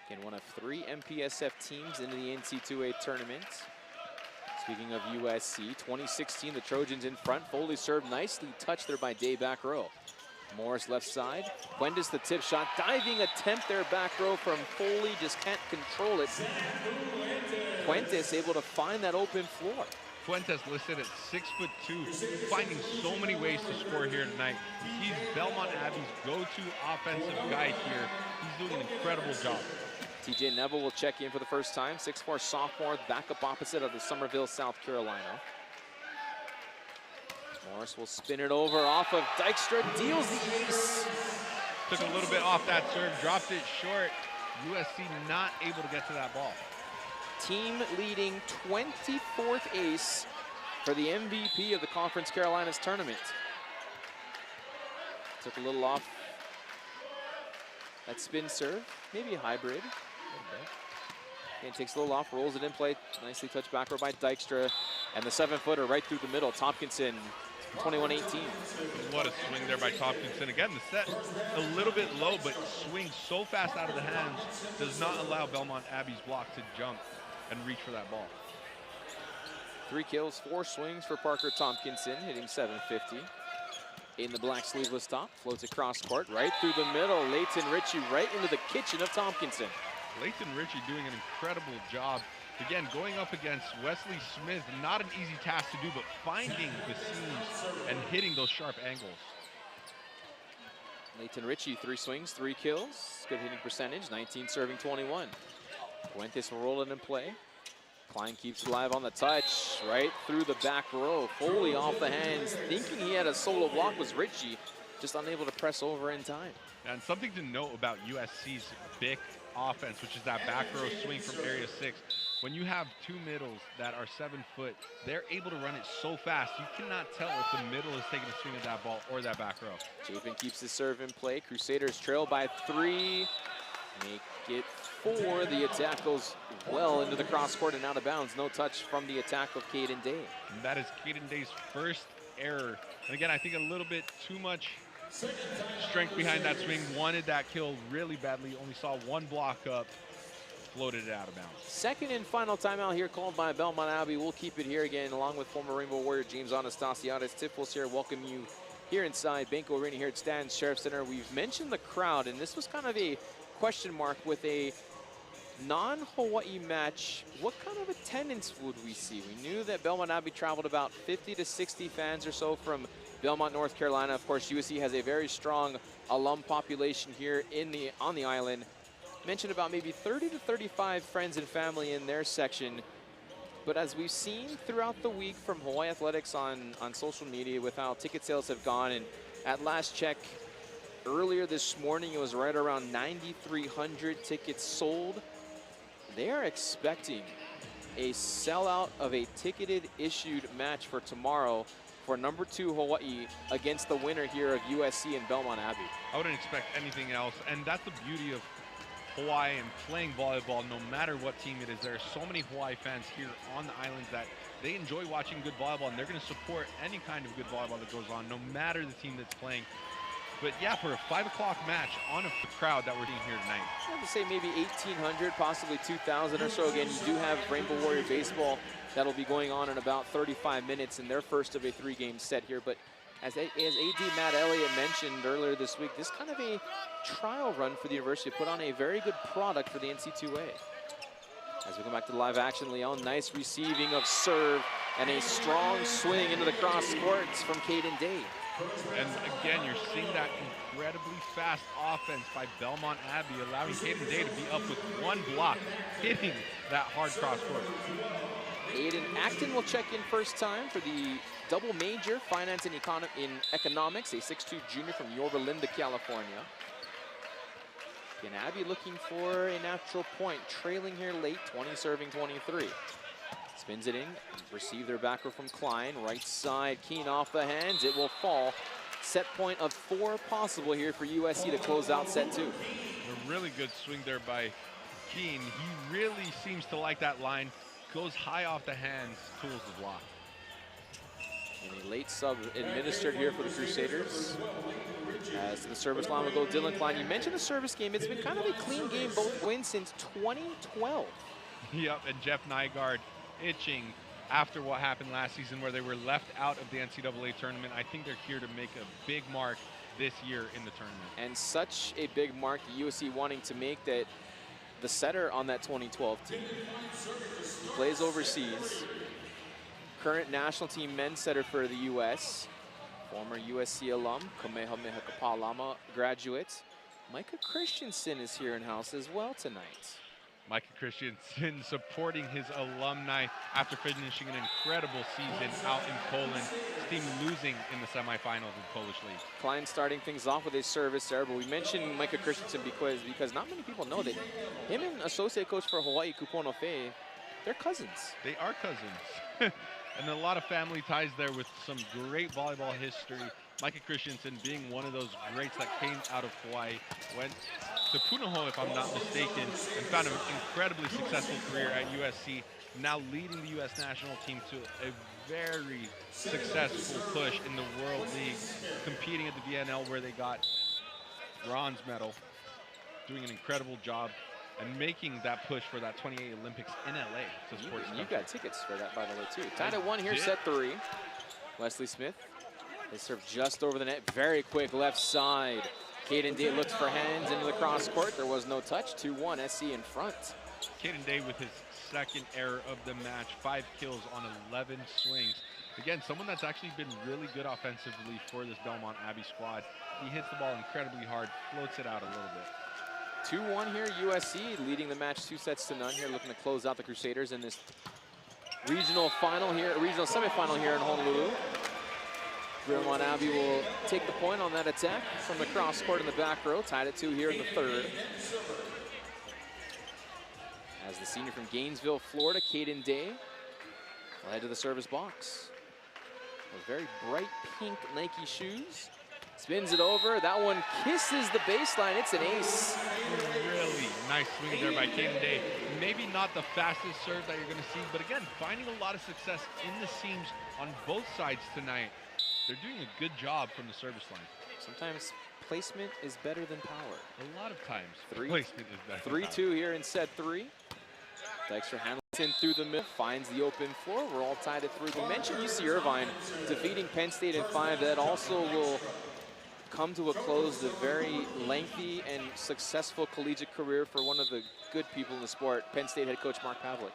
Again, one of 3 MPSF teams into the NCAA tournament. Speaking of USC, 2016, the Trojans in front. Foley served nicely, touched there by Day back row. Morris left side. Fuentes the tip shot. Diving attempt there back row from Foley. Just can't control it. Fuentes able to find that open floor. Fuentes listed at 6'2", finding so many ways to score here tonight. He's Belmont Abbey's go-to offensive guy here. He's doing an incredible job. TJ Neville will check in for the first time. 6'4" sophomore, backup opposite of the Somerville, South Carolina. Morris will spin it over off of Dykstra, deals the ace. Took a little bit off that serve, dropped it short. USC not able to get to that ball. Team leading 24th ace for the MVP of the Conference Carolinas tournament. Took a little off that spin serve, maybe a hybrid. And takes a little off, rolls it in play. Nicely touched back row by Dykstra. And the 7-footer right through the middle. Tompkinson, 21-18. What a swing there by Tompkinson. Again, the set a little bit low, but swings so fast out of the hands, does not allow Belmont Abbey's block to jump and reach for that ball. 3 kills, 4 swings for Parker Tompkinson, hitting .750. In the black sleeveless top, floats across court, right through the middle. Leighton Ritchie right into the kitchen of Tompkinson. Leighton Ritchie doing an incredible job. Again, going up against Wesley Smith, not an easy task to do, but finding the seams and hitting those sharp angles. Leighton Ritchie, 3 swings, 3 kills. Good hitting percentage, 19 serving 21. Fuentes will roll it in play. Klein keeps alive on the touch, right through the back row. Foley off the hands, thinking he had a solo block was Ritchie, just unable to press over in time. And something to note about USC's big offense, which is that back row swing from area 6. When you have 2 middles that are 7 foot, they're able to run it so fast, you cannot tell if the middle is taking a swing at that ball or that back row. Chapin keeps his serve in play. Crusaders trail by 3. Make it 4. The attack goes well into the cross court and out of bounds. No touch from the attack of Caden Day. And that is Caden Day's first error. And again, I think a little bit too much strength behind that swing. Wanted that kill really badly. Only saw 1 block up. Floated it out of bounds. Second and final timeout here called by Belmont Abbey. We'll keep it here again along with former Rainbow Warrior James Anastasiadis. Tiffles here welcome you here inside Banco Arena here at Stan's Sheriff Center. We've mentioned the crowd, and this was kind of a question mark with a non-Hawaii match. What kind of attendance would we see? We knew that Belmont Abbey traveled about 50 to 60 fans or so from Belmont, North Carolina. Of course, USC has a very strong alum population here on the island. Mentioned about maybe 30 to 35 friends and family in their section. But as we've seen throughout the week from Hawaii Athletics on social media with how ticket sales have gone, and at last check earlier this morning, it was right around 9,300 tickets sold. They are expecting a sellout of a ticketed issued match for tomorrow for number 2 Hawaii against the winner here of USC and Belmont Abbey. I wouldn't expect anything else, and that's the beauty of Hawaii and playing volleyball. No matter what team it is, there are so many Hawaii fans here on the islands that they enjoy watching good volleyball, and they're going to support any kind of good volleyball that goes on, no matter the team that's playing. But yeah, for a 5 o'clock match on a crowd that we're seeing here tonight. I would say maybe 1,800, possibly 2,000 or so. Again, you do have Rainbow Warrior Baseball that'll be going on in about 35 minutes in their first of a 3-game set here. But as AD Matt Elliott mentioned earlier this week, this kind of a trial run for the university put on a very good product for the NC2A. As we come back to live action, Leon, nice receiving of serve and a strong swing into the cross courts from Caden Day. And again, you're seeing that incredibly fast offense by Belmont Abbey, allowing Caden Day to be up with 1 block, hitting that hard cross court. Aiden Acton will check in first time for the double major, finance and economics, a 6'2" junior from Yorba Linda, California. Again, Abbey looking for a natural point, trailing here late, 20 serving 23. Spins it in, receive their backer from Klein, right side, Keen off the hands, it will fall. Set point of 4 possible here for USC to close out set 2. A really good swing there by Keen. He really seems to like that line, goes high off the hands, tools the block. And a late sub administered here for the Crusaders. As to the service line will go Dylan Klein. You mentioned the service game, it's been kind of a clean game, both wins since 2012. Yep, and Jeff Nygaard itching after what happened last season where they were left out of the NCAA tournament. I think they're here to make a big mark this year in the tournament. And such a big mark USC wanting to make that the setter on that 2012 team plays overseas. Current national team men's setter for the U.S. Former USC alum, Kamehameha Kapalama graduate. Micah Christensen is here in house as well tonight. Micah Christensen supporting his alumni after finishing an incredible season out in Poland. His team losing in the semifinals in Polish League. Klein starting things off with his service there, but we mentioned Micah Christensen because not many people know that him and associate coach for Hawaii, Kupono Fei, they're cousins. They are cousins. And a lot of family ties there with some great volleyball history. Micah Christensen being one of those greats that came out of Hawaii, went to Punahou, if I'm not mistaken, and found an incredibly successful career at USC, now leading the U.S. national team to a very successful push in the World League, competing at the VNL where they got bronze medal, doing an incredible job, and making that push for that 28 Olympics in LA to support his country. You got tickets for that, by the way, too. Tied at 1 here, set 3. Wesley Smith, they serve just over the net, very quick left side. Caden Day looks for hands into the cross court. There was no touch. 2-1, SC in front. Caden Day with his second error of the match, 5 kills on 11 swings. Again, someone that's actually been really good offensively for this Belmont Abbey squad. He hits the ball incredibly hard, floats it out a little bit. 2-1 here, USC leading the match 2-0 here, looking to close out the Crusaders in this regional semifinal here in Honolulu. Belmont Abbey will take the point on that attack from the cross court in the back row, tied at 2 here in the third. As the senior from Gainesville, Florida, Caden Day, will head to the service box. With very bright pink Nike shoes. Spins it over, that one kisses the baseline, it's an ace. Really nice swing there by Caden Day. Maybe not the fastest serve that you're gonna see, but again, finding a lot of success in the seams on both sides tonight. They're doing a good job from the service line. Sometimes placement is better than power. A lot of times, placement is better. 3-2 here in set 3. Dexter Hamilton through the middle, finds the open floor. We're all tied at 3. We mentioned UC Irvine defeating Penn State in 5. That also will come to a close, the very lengthy and successful collegiate career for one of the good people in the sport, Penn State head coach Mark Pavlik.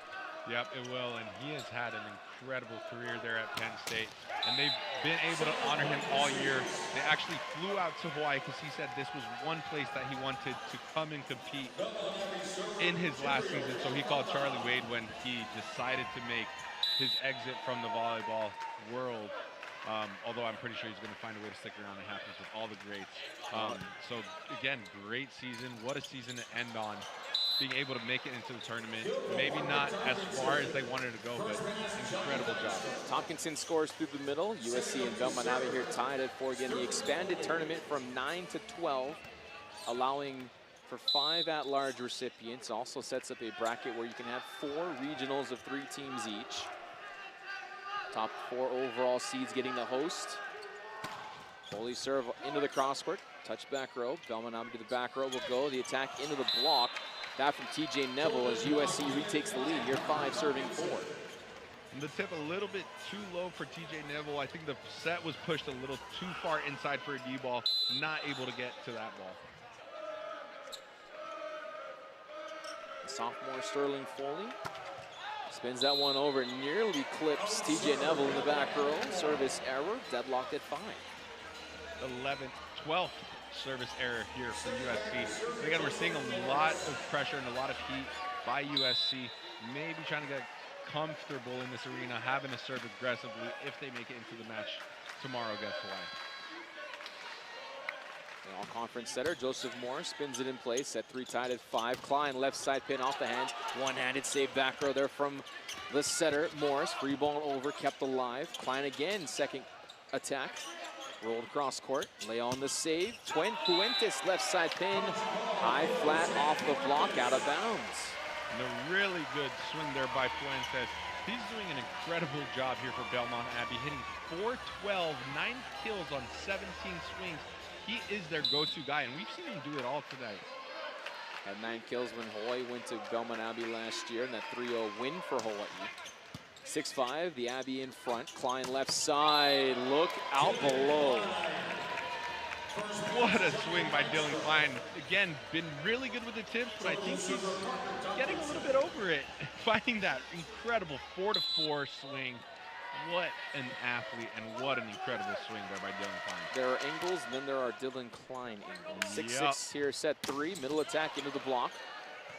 Yep, it will, and he has had an incredible career there at Penn State, and they've been able to honor him all year. They actually flew out to Hawaii because he said this was one place that he wanted to come and compete in his last season, so he called Charlie Wade when he decided to make his exit from the volleyball world. Although I'm pretty sure he's going to find a way to stick around. It happens with all the greats. So again, great season. What a season to end on. Being able to make it into the tournament. Maybe not as far as they wanted to go, but incredible job. Tompkinson scores through the middle. USC and Belmont Abbey here tied at 4 again. The expanded tournament from 9 to 12, allowing for 5 at-large recipients. Also sets up a bracket where you can have 4 regionals of 3 teams each. Top 4 overall seeds getting the host. Foley serve into the cross court. Touch back row. Belmont Abbey to the back row will go. The attack into the block. That from TJ Neville as USC retakes the lead here, 5 serving 4. And the tip a little bit too low for TJ Neville. I think the set was pushed a little too far inside for a D ball. Not able to get to that ball. Sophomore Sterling Foley spins that one over, nearly clips TJ Neville in the back row. Service error, deadlocked at 5. 12th service error here for USC. And again, we're seeing a lot of pressure and a lot of heat by USC. Maybe trying to get comfortable in this arena, having to serve aggressively if they make it into the match tomorrow against Hawaii. The all-conference setter, Joseph Morris, spins it in place. Set 3 tied at 5. Klein, left side pin off the hands. One-handed save back row there from the setter, Morris. Free ball over, kept alive. Klein again, second attack. Rolled across court. Leon the save. Puentes, left side pin. High flat off the block, out of bounds. And a really good swing there by Puentes. He's doing an incredible job here for Belmont Abbey, hitting 412, 9 kills on 17 swings. He is their go-to guy, and we've seen him do it all today. Had 9 kills when Hawaii went to Belmont Abbey last year in that 3-0 win for Hawaii. 6-5, the Abbey in front. Klein left side, look out below. What a swing by Dylan Klein. Again, been really good with the tips, but I think he's getting a little bit over it. Finding that incredible 4-4 swing. What an athlete and what an incredible swing there by Dylan Klein. There are angles, and then there are Dylan Klein angles. 6-6 here, set 3, middle attack into the block.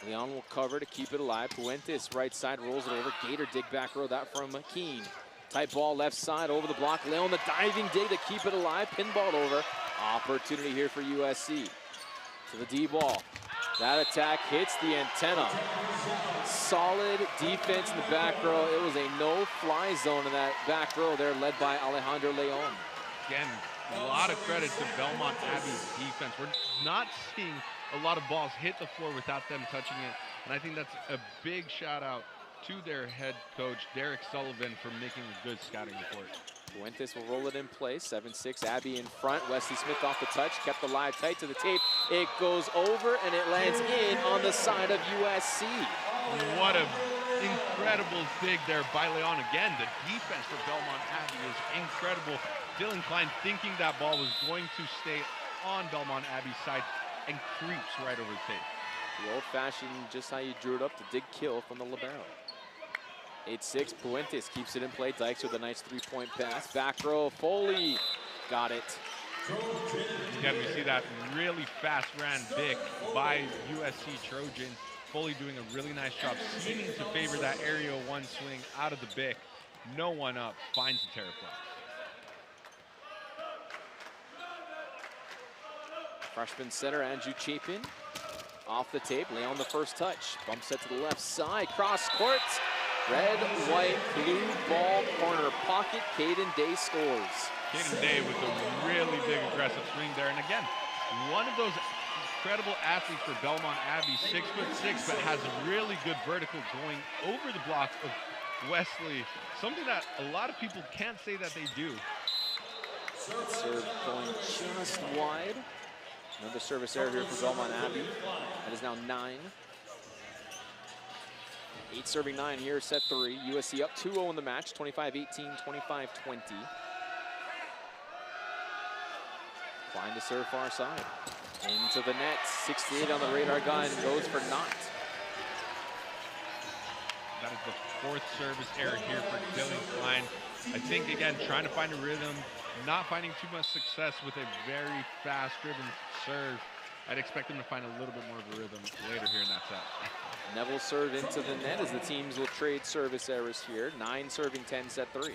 Leon will cover to keep it alive. Puentes, right side, rolls it over. Gator dig back row, that from Keene. Tight ball left side over the block. Leon the diving dig to keep it alive. Pinball over. Opportunity here for USC. To the D ball. That attack hits the antenna. Solid defense in the back row. It was a no-fly zone in that back row there, led by Alejandro Leon. Again, a lot of credit to Belmont Abbey's defense. We're not seeing a lot of balls hit the floor without them touching it. And I think that's a big shout out to their head coach, Derek Sullivan, for making a good scouting report. Puentes will roll it in place. 7-6, Abbey in front. Wesley Smith off the touch, kept alive tight to the tape. It goes over and it lands in on the side of USC. What an incredible dig there by Leon. Again, the defense for Belmont Abbey is incredible. Dylan Klein thinking that ball was going to stay on Belmont Abbey's side and creeps right over the tape. The old-fashioned, just how you drew it up, the dig kill from the libero. 8-6, Puentes keeps it in play. Dykes with a nice 3-point pass. Back row, Foley got it. Again, we see that really fast ran Vic by USC Trojan. Foley doing a really nice job, seeming to favor that area 1 swing out of the Bic. No one up, finds the terraplex. Freshman center, Andrew Chapin. Off the tape, Leon the first touch. Bumps it to the left side, cross court. Red, white, blue ball corner pocket. Caden Day scores. Caden Day with a really big aggressive swing there. And again, one of those incredible athletes for Belmont Abbey, 6'6", but has a really good vertical going over the block of Wesley. Something that a lot of people can't say that they do. Serve going just wide. Another service error here for Belmont Abbey. That is now 9. 8 serving 9 here, set 3. USC up 2-0 in the match, 25-18, 25-20. Klein to serve far side. Into the net, 68 on the radar gun, goes for naught. That is the 4th service error here for Dylan Klein. I think, again, trying to find a rhythm, not finding too much success with a very fast-driven serve. I'd expect him to find a little bit more of a rhythm later here in that set. Neville serve into the net as the teams will trade service errors here. 9 serving 10, set 3.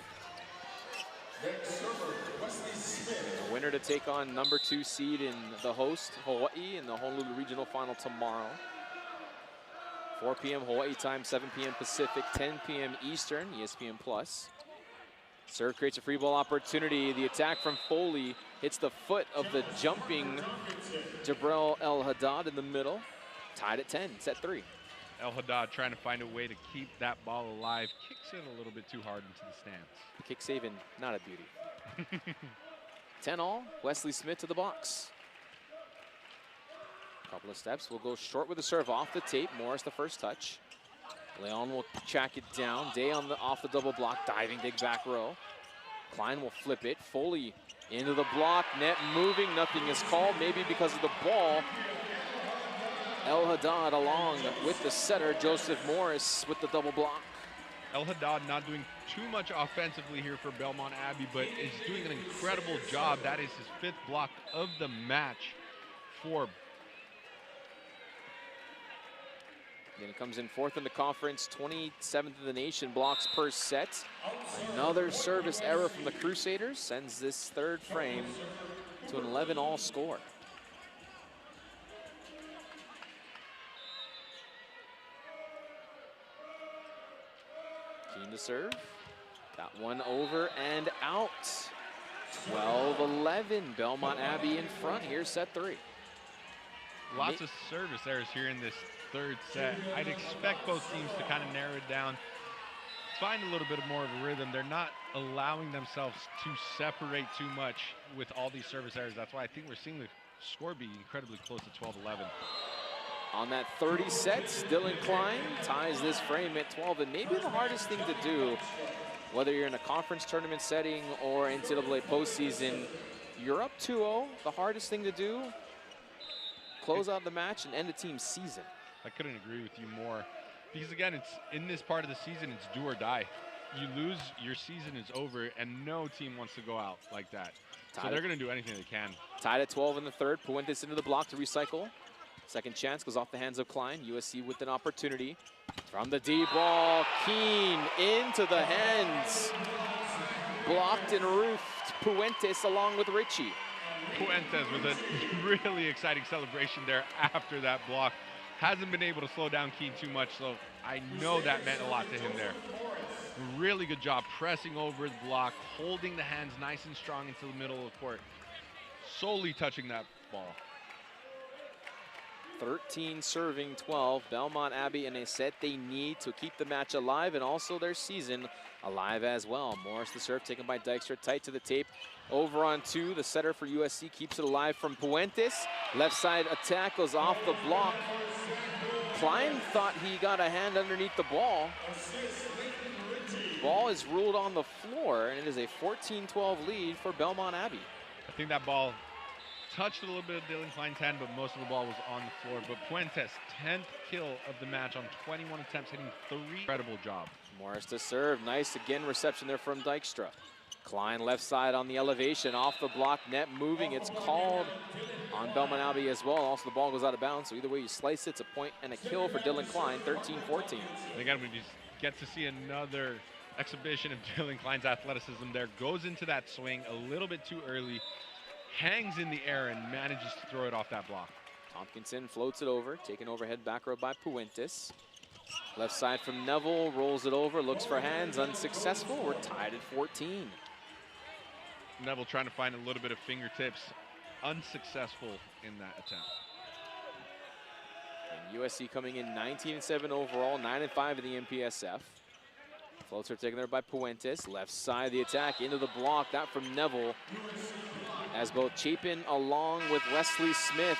The winner to take on number 2 seed in the host, Hawaii, in the Honolulu Regional Final tomorrow. 4 p.m. Hawaii time, 7 p.m. Pacific, 10 p.m. Eastern, ESPN+. Serve creates a free ball opportunity. The attack from Foley hits the foot of the jumping Jabril El Haddad in the middle. Tied at 10, set 3. El Haddad trying to find a way to keep that ball alive. Kicks it a little bit too hard into the stands. The kick saving, not a beauty. 10-all, Wesley Smith to the box. Couple of steps, we'll go short with the serve off the tape. Morris the first touch. Leon will track it down. Day on the off the double block, diving dig back row. Klein will flip it. Foley into the block, net moving, nothing is called, maybe because of the ball. El Haddad along with the setter, Joseph Morris with the double block. El Haddad not doing too much offensively here for Belmont Abbey, but is doing an incredible job. That is his 5th block of the match for. Again, it comes in 4th in the conference, 27th in the nation blocks per set. Another service error from the Crusaders sends this 3rd frame to an 11-all score. Keen to serve. Got one over and out. 12-11. Belmont Abbey in front. Here's set 3. Lots of service errors here in this 3rd set. I'd expect both teams to kind of narrow it down, find a little bit more of a rhythm. They're not allowing themselves to separate too much with all these service errors. That's why I think we're seeing the score be incredibly close to 12-11. On that 30 sets, Dylan Klein ties this frame at 12. And maybe the hardest thing to do, whether you're in a conference tournament setting or NCAA postseason, you're up 2-0. The hardest thing to do, close out the match and end the team's season. I couldn't agree with you more. Because again, it's in this part of the season, it's do or die. You lose, your season is over, and no team wants to go out like that. So they're going to do anything they can. Tied at 12 in the 3rd. Puentes into the block to recycle. Second chance goes off the hands of Klein. USC with an opportunity. From the D ball, Keen into the hands. Blocked and roofed. Puentes along with Richie. Puentes with a really exciting celebration there after that block. Hasn't been able to slow down Keen too much, so I know that meant a lot to him there. Really good job pressing over the block, holding the hands nice and strong into the middle of the court, solely touching that ball. 13 serving 12. Belmont Abbey in a set they need to keep the match alive and also their season alive as well. Morris the serve taken by Dykstra, tight to the tape. Over on 2, the setter for USC keeps it alive from Puentes. Left side attack goes off the block. Klein thought he got a hand underneath the ball. Ball is ruled on the floor, and it is a 14-12 lead for Belmont Abbey. I think that ball touched a little bit of Dylan Klein's hand, but most of the ball was on the floor. But Puentes, 10th kill of the match on 21 attempts, hitting 3. Incredible job. Morris to serve. Nice, again, reception there from Dykstra. Klein left side on the elevation, off the block, net moving. It's called on Belmont Abbey as well. Also, the ball goes out of bounds, so either way you slice it, it's a point and a kill for Dylan Klein, 13-14. Again, we just get to see another exhibition of Dylan Klein's athleticism there. Goes into that swing a little bit too early, hangs in the air, and manages to throw it off that block. Tompkinson floats it over, taken overhead back row by Puentes. Left side from Neville, rolls it over, looks for hands, unsuccessful. We're tied at 14. Neville trying to find a little bit of fingertips, unsuccessful in that attempt. And USC coming in 19-7 overall, 9-5 in the MPSF. Floats are taken there by Puentes. Left side the attack into the block, that from Neville. As both Chapin along with Wesley Smith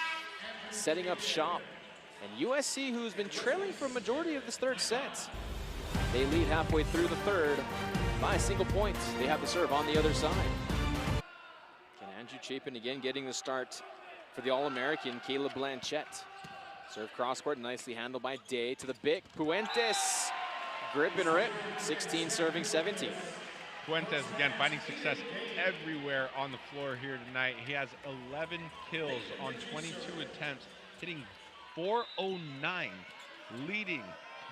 setting up shop. And USC, who's been trailing for a majority of this 3rd set, they lead halfway through the 3rd by a single point. They have the serve on the other side. And Andrew Chapin again getting the start for the All-American Caleb Blanchette. Serve cross court, nicely handled by Day to the big Puentes. Grip and rip, 16 serving 17. Puentes again finding success everywhere on the floor here tonight. He has 11 kills on 22 attempts, hitting .409, leading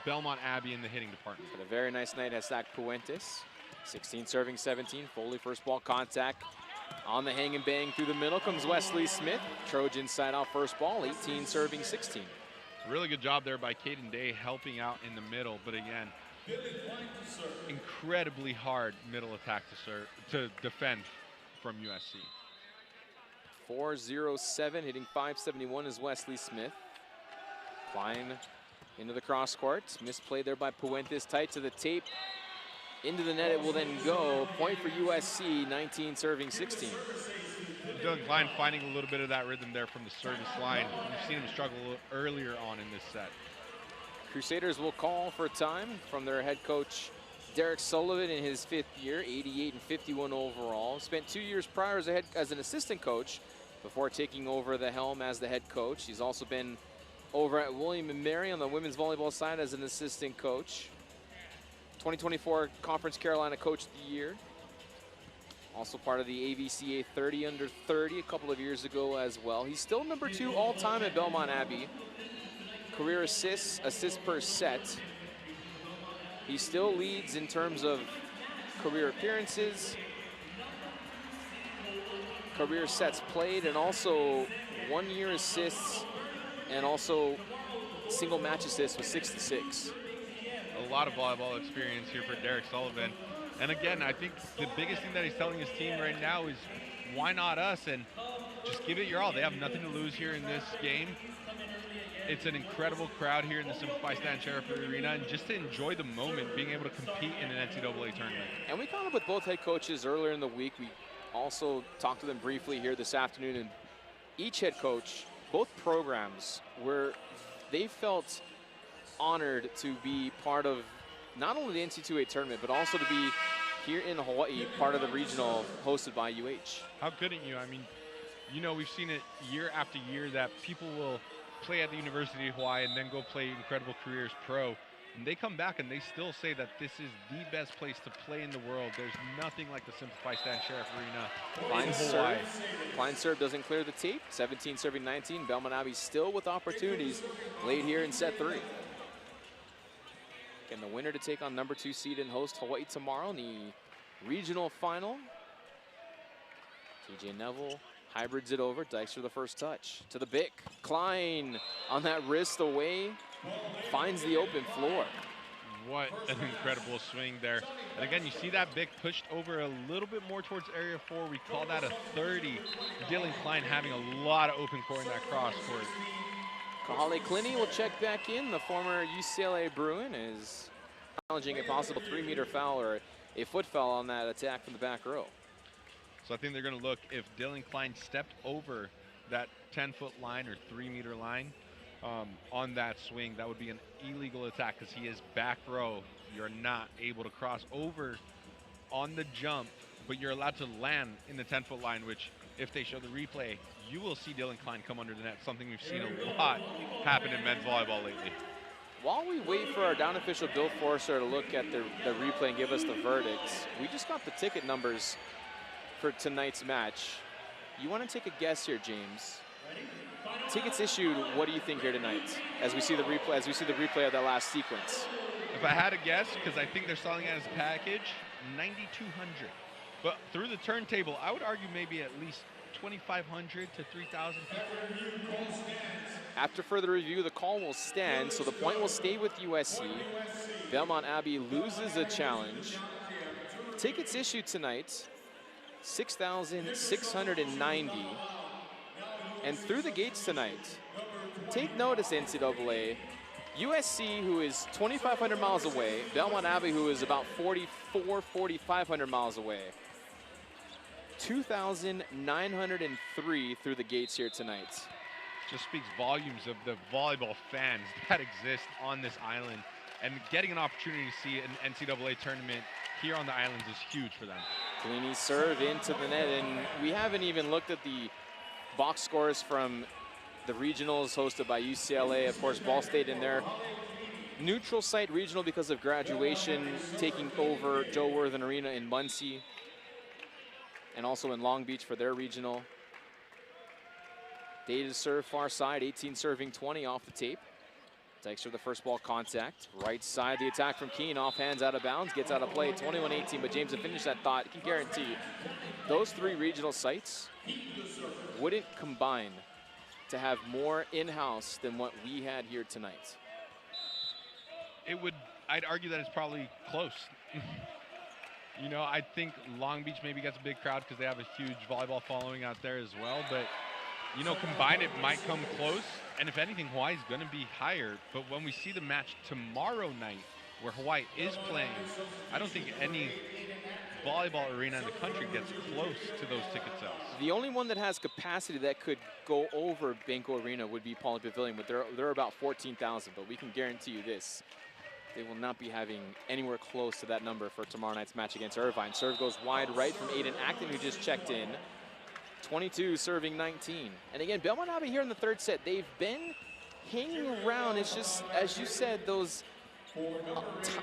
Belmont Abbey in the hitting department. But a very nice night has Zach Puentes. 16 serving 17. Foley first ball contact. On the hang and bang through the middle comes Wesley Smith. Trojan side off first ball, 18 serving 16. Really good job there by Caden Day helping out in the middle, but again, incredibly hard middle attack to defend from USC. 4-0-7, hitting .571 is Wesley Smith. Klein into the cross court. Misplay there by Puentes, tight to the tape. Into the net it will then go. Point for USC, 19 serving 16. Dylan Klein finding a little bit of that rhythm there from the service line. We've seen him struggle a little earlier on in this set. Crusaders will call for time from their head coach, Derek Sullivan, in his 5th year, 88 and 51 overall. Spent 2 years prior as an assistant coach before taking over the helm as the head coach. He's also been over at William & Mary on the women's volleyball side as an assistant coach. 2024 Conference Carolina Coach of the Year. Also part of the AVCA 30 under 30 a couple of years ago as well. He's still number 2 all-time at Belmont Abbey. Career assists per set. He still leads in terms of career appearances, career sets played, and also 1-year assists, and also single match assists with 6-6. A lot of volleyball experience here for Derek Sullivan. And again, I think the biggest thing that he's telling his team right now is, why not us? And just give it your all. They have nothing to lose here in this game. It's an incredible crowd here in the Simplify Stan Sheriff Arena, and just to enjoy the moment, being able to compete in an NCAA tournament. And we caught up with both head coaches earlier in the week. We also talked to them briefly here this afternoon, and each head coach, both programs, they felt honored to be part of not only the NCAA tournament, but also to be here in Hawaii, part of the regional hosted by UH. How couldn't you? I mean, you know, we've seen it year after year that people will play at the University of Hawaii and then go play incredible careers pro. And they come back and they still say that this is the best place to play in the world. There's nothing like the Simplify Stan Sheriff Arena in Hawaii. Klein serve doesn't clear the tape. 17 serving 19. Belmont Abbey still with opportunities late here in set 3. Again, the winner to take on number 2 seed and host Hawaii tomorrow in the regional final. TJ Neville hybrids it over. Dykes for the first touch. To the Bick. Klein on that wrist away. Finds the open floor. What an incredible swing there. And again, you see that Bick pushed over a little bit more towards area 4. We call that a 30. Dylan Klein having a lot of open court in that cross court. Kahale Clinny will check back in. The former UCLA Bruin is challenging a possible 3-meter foul or a foot foul on that attack from the back row. So I think they're going to look, if Dylan Klein stepped over that 10-foot line or 3-meter line on that swing, that would be an illegal attack because he is back row. You're not able to cross over on the jump, but you're allowed to land in the 10-foot line, which if they show the replay, you will see Dylan Klein come under the net, something we've seen a lot happen in men's volleyball lately. While we wait for our down official Bill Forster to look at the replay and give us the verdicts, we just got the ticket numbers for tonight's match. You want to take a guess here, James? Tickets issued, what do you think here tonight as we see the replay of that last sequence? If I had a guess, because I think they're selling it as a package, 9,200. But through the turntable, I would argue maybe at least 2,500 to 3,000 people. After further review, the call will stand, so the point will stay with USC. Belmont Abbey loses a challenge. Tickets issued tonight, 6,690. And through the gates tonight, take notice, NCAA, USC, who is 2,500 miles away, Belmont Abbey, who is about 4,500 miles away. 2,903 through the gates here tonight. Just speaks volumes of the volleyball fans that exist on this island. And getting an opportunity to see an NCAA tournament here on the islands is huge for them. Cleany serve into the net, and we haven't even looked at the box scores from the regionals hosted by UCLA. Of course, Ball State in their neutral site regional because of graduation, taking over Joe Worthen Arena in Muncie, and also in Long Beach for their regional. Data serve far side, 18 serving 20 off the tape. Dykes for the first ball contact. Right side, the attack from Keene, off hands, out of bounds, gets out of play, 21-18, but James, to finish that thought, I can guarantee those 3 regional sites wouldn't combine to have more in-house than what we had here tonight. It would, I'd argue that it's probably close. You know, I think Long Beach maybe gets a big crowd because they have a huge volleyball following out there as well, but you know, combined it might come close, and if anything, Hawaii's going to be higher. But when we see the match tomorrow night, where Hawaii is playing, I don't think any volleyball arena in the country gets close to those ticket sales. The only one that has capacity that could go over Banco Arena would be Pauley Pavilion, but they're about 14,000. But we can guarantee you this: they will not be having anywhere close to that number for tomorrow night's match against Irvine. Serve goes wide right from Aiden Acton, who just checked in. 22 serving 19. And again, Belmont Abbey here in the third set, they've been hanging around. It's just, as you said, those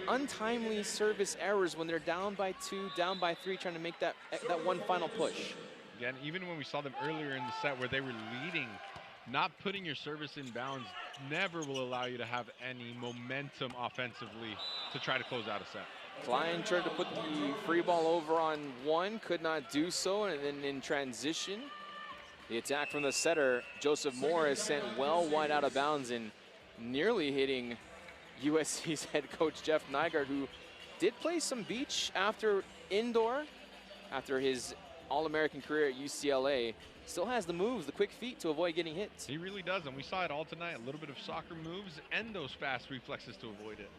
untimely service errors when they're down by 2, down by 3, trying to make that one final push. Again, even when we saw them earlier in the set where they were leading, not putting your service in bounds never will allow you to have any momentum offensively to try to close out a set. Klein tried to put the free ball over on 1, could not do so, and then in transition, the attack from the setter, Joseph Morris, sent well wide out of bounds and nearly hitting USC's head coach Jeff Nygaard, who did play some beach indoor after his All-American career at UCLA. Still has the moves, the quick feet to avoid getting hit. He really does, and we saw it all tonight. A little bit of soccer moves and those fast reflexes to avoid it.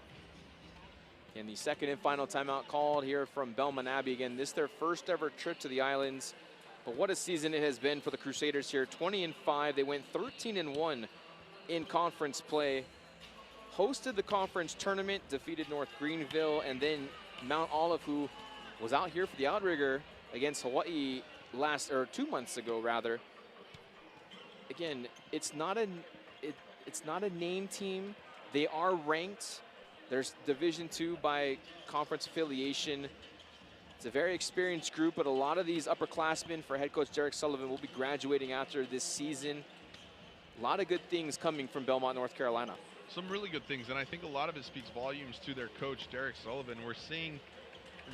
And the second and final timeout called here from Belmont Abbey. Again, this is their first ever trip to the islands. But what a season it has been for the Crusaders here. 20-5, they went 13-1 in conference play. Hosted the conference tournament, defeated North Greenville, and then Mount Olive, who was out here for the outrigger against Hawaii 2 months ago, rather. Again, it's not a name team. They are ranked. There's Division II by conference affiliation. It's a very experienced group, but a lot of these upperclassmen for head coach Derek Sullivan will be graduating after this season. A lot of good things coming from Belmont, North Carolina. Some really good things, and I think a lot of it speaks volumes to their coach, Derek Sullivan. We're seeing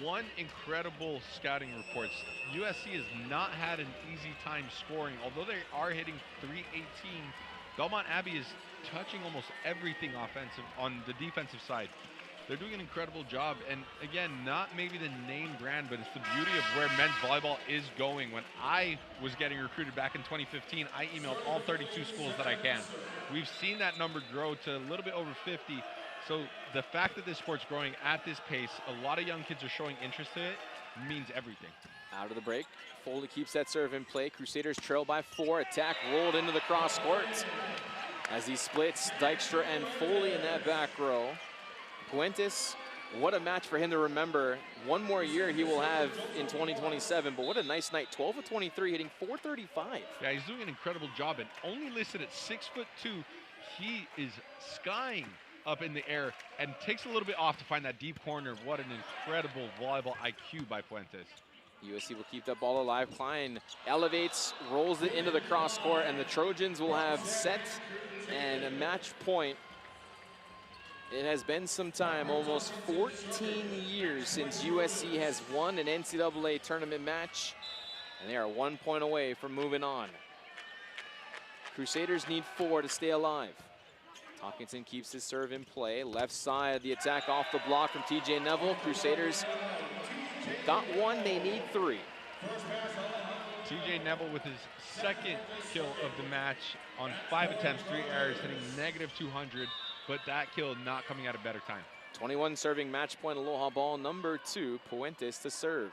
one incredible scouting reports. USC has not had an easy time scoring. Although they are hitting .318, Belmont Abbey is touching almost everything offensive on the defensive side. They're doing an incredible job, and again, not maybe the name brand, but it's the beauty of where men's volleyball is going. When I was getting recruited back in 2015, I emailed all 32 schools that I can. We've seen that number grow to a little bit over 50. So the fact that this sport's growing at this pace, a lot of young kids are showing interest in it, means everything. Out of the break, Foley keeps that serve in play. Crusaders trail by 4. Attack rolled into the cross court as he splits Dykstra and Foley in that back row. Puentes, what a match for him to remember. One more year he will have in 2027, but what a nice night. 12 of 23, hitting .435. Yeah, he's doing an incredible job, and only listed at 6'2". He is skying up in the air and takes a little bit off to find that deep corner. What an incredible volleyball IQ by Puentes. USC will keep that ball alive. Klein elevates, rolls it into the cross court, and the Trojans will have set and a match point. It has been some time, almost 14 years since USC has won an NCAA tournament match, and they are 1 point away from moving on. Crusaders need 4 to stay alive. Hawkinson keeps his serve in play. Left side, the attack off the block from TJ Neville. Crusaders got 1, they need 3. TJ Neville with his second kill of the match on 5 attempts, 3 errors, hitting -200. But that kill not coming at a better time. 21 serving match point, Aloha ball number 2, Puentes to serve.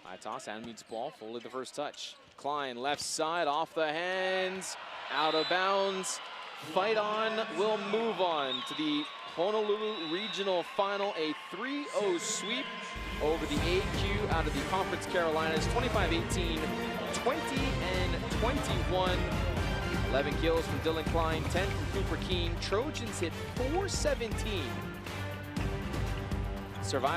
High toss, hand meets ball, Foley the first touch. Klein left side, off the hands, out of bounds. Fight on, will move on to the Honolulu Regional Final, a 3-0 sweep over the AQ out of the Conference Carolinas, 25-18, 20-21. 11 kills from Dylan Klein, 10 from Cooper Keene. Trojans hit .417. Survive